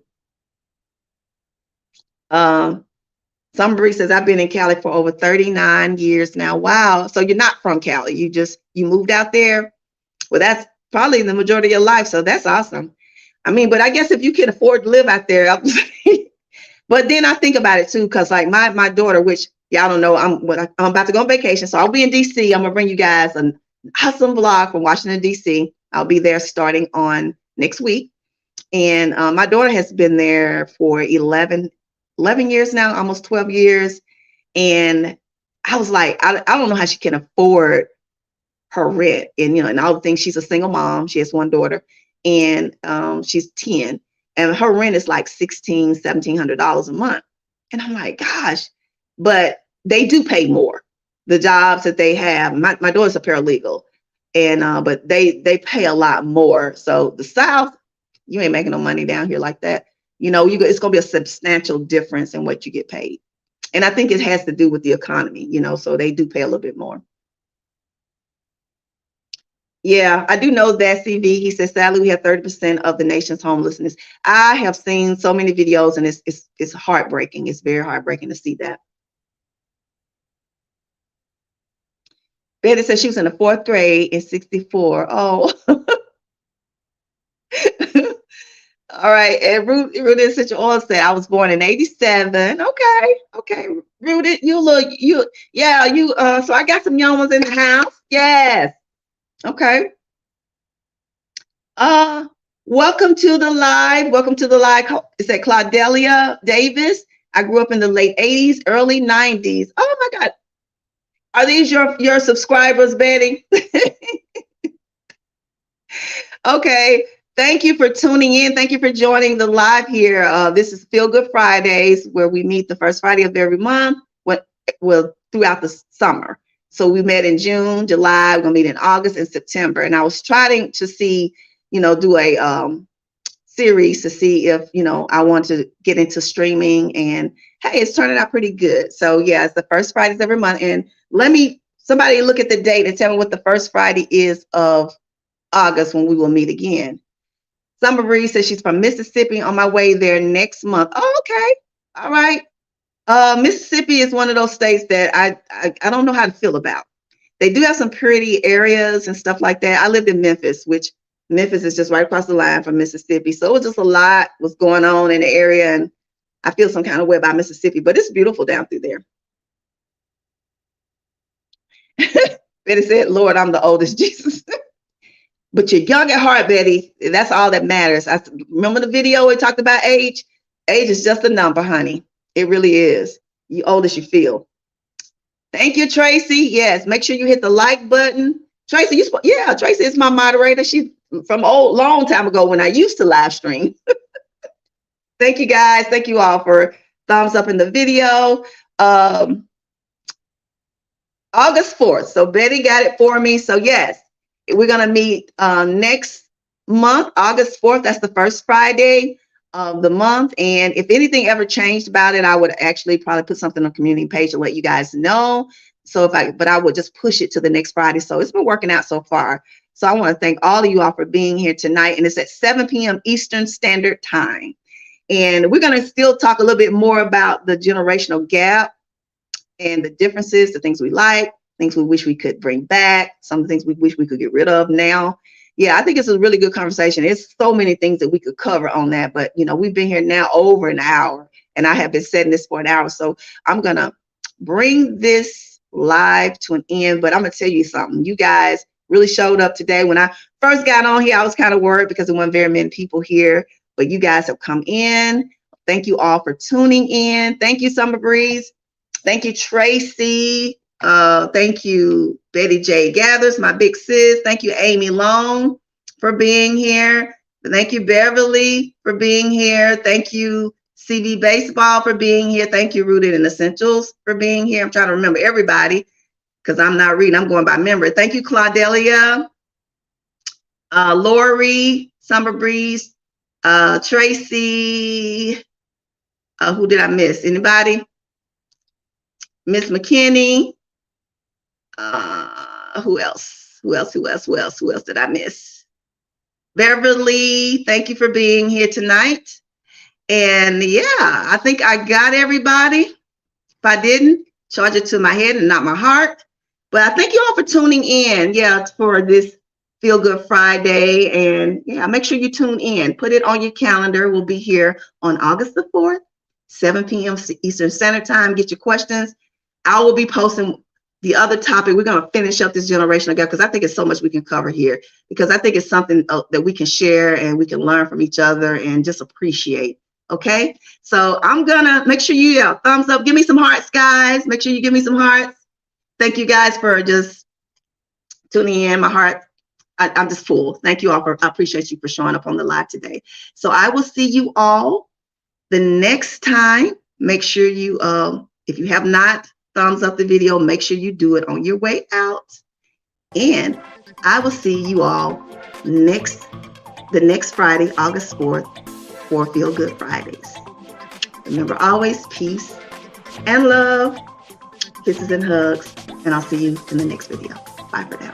Somebody says, I've been in Cali for over 39 years now. Wow. So you're not from Cali. You moved out there. Well, that's probably the majority of your life. So that's awesome. I mean, but I guess if you can afford to live out there, But then I think about it too, because like my daughter, which y'all don't know, I'm about to go on vacation, so I'll be in DC. I'm gonna bring you guys an awesome vlog from Washington DC. I'll be there starting on next week, and my daughter has been there for 11 years now, almost 12 years, and I was like, I don't know how she can afford her rent, and and all the things. She's a single mom. She has one daughter, and she's 10, and her rent is like $1,700 a month. And I'm like, gosh, but they do pay more. The jobs that they have, my daughter's a paralegal, and but they pay a lot more. So the South, you ain't making no money down here like that. It's gonna be a substantial difference in what you get paid. And I think it has to do with the economy, so they do pay a little bit more. Yeah, I do know that, CV. He says, sadly, we have 30% of the nation's homelessness. I have seen so many videos, and it's heartbreaking. It's very heartbreaking to see that. Betty says she was in the 4th grade in 64. Oh. All right. And Rooted Essential Oil said, I was born in 87. Okay. Rooted, so I got some young ones in the house. Yes. Okay. Welcome to the live. It said Claudelia Davis. I grew up in the late 80s, early 90s. Oh my God. Are these your subscribers, Betty? Okay. Thank you for tuning in. Thank you for joining the live here. This is Feel Good Fridays, where we meet the first Friday of every month, throughout the summer. So we met in June, July, we're gonna meet in August and September. And I was trying to see, do a series to see if, I want to get into streaming, and hey, it's turning out pretty good. So yeah, it's the first Fridays every month. And somebody look at the date and tell me what the first Friday is of August when we will meet again. Summer Breeze says she's from Mississippi, on my way there next month. Oh, okay. All right. Mississippi is one of those states that I don't know how to feel about. They do have some pretty areas and stuff like that. I lived in Memphis, which Memphis is just right across the line from Mississippi. So it was just a lot was going on in the area, and I feel some kind of way about Mississippi, but it's beautiful down through there. Betty said, Lord, I'm the oldest, Jesus. But you're young at heart, Betty. That's all that matters. I remember the video we talked about age. Age is just a number, honey. It really is. You old as you feel. Thank you, Tracy. Yes, make sure you hit the like button. Tracy, Tracy is my moderator. She's from long time ago when I used to live stream. Thank you, guys. Thank you all for thumbs up in the video. August 4th. So Betty got it for me. So yes, we're going to meet next month, August 4th. That's the first Friday of the month. And if anything ever changed about it, I would actually probably put something on the community page to let you guys know. But I would just push it to the next Friday. So it's been working out so far. So I want to thank all of you all for being here tonight. And it's at 7 p.m. Eastern Standard Time. And we're going to still talk a little bit more about the generational gap and the differences, the things we like, things we wish we could bring back, some of the things we wish we could get rid of now. Yeah, I think it's a really good conversation. There's so many things that we could cover on that, but we've been here now over an hour, and I have been setting this for an hour. So I'm going to bring this live to an end, but I'm going to tell you something. You guys really showed up today. When I first got on here, I was kind of worried because there weren't very many people here, but you guys have come in. Thank you all for tuning in. Thank you, Summer Breeze. Thank you, Tracy. Thank you, Betty J. Gathers, my big sis. Thank you, Amy Long, for being here. Thank you, Beverly, for being here. Thank you, CV Baseball, for being here. Thank you, Rooted in Essentials, for being here. I'm trying to remember everybody because I'm not reading. I'm going by memory. Thank you, Claudelia, Lori, Summer Breeze, Tracy. Who did I miss? Anybody? Miss McKinney. Who else did I miss? Beverly, thank you for being here tonight. And yeah, I think I got everybody. If I didn't, charge it to my head and not my heart. But I thank you all for tuning in, for this Feel Good Friday. And yeah, make sure you tune in. Put it on your calendar. We'll be here on August the 4th, 7 p.m. Eastern Standard Time. Get your questions. I will be posting the other topic. We're going to finish up this generational gap because I think it's so much we can cover here, because I think it's something that we can share and we can learn from each other and just appreciate. Okay, so I'm gonna make sure you thumbs up. Give me some hearts, guys. Make sure you give me some hearts. Thank you guys for just tuning in. My heart, I'm just full. Thank you all I appreciate you for showing up on the live today. So I will see you all the next time. Make sure you, if you have not thumbs up the video, make sure you do it on your way out. And I will see you all the next Friday, August 4th, for Feel Good Fridays. Remember, always peace and love, kisses and hugs, and I'll see you in the next video. Bye for now.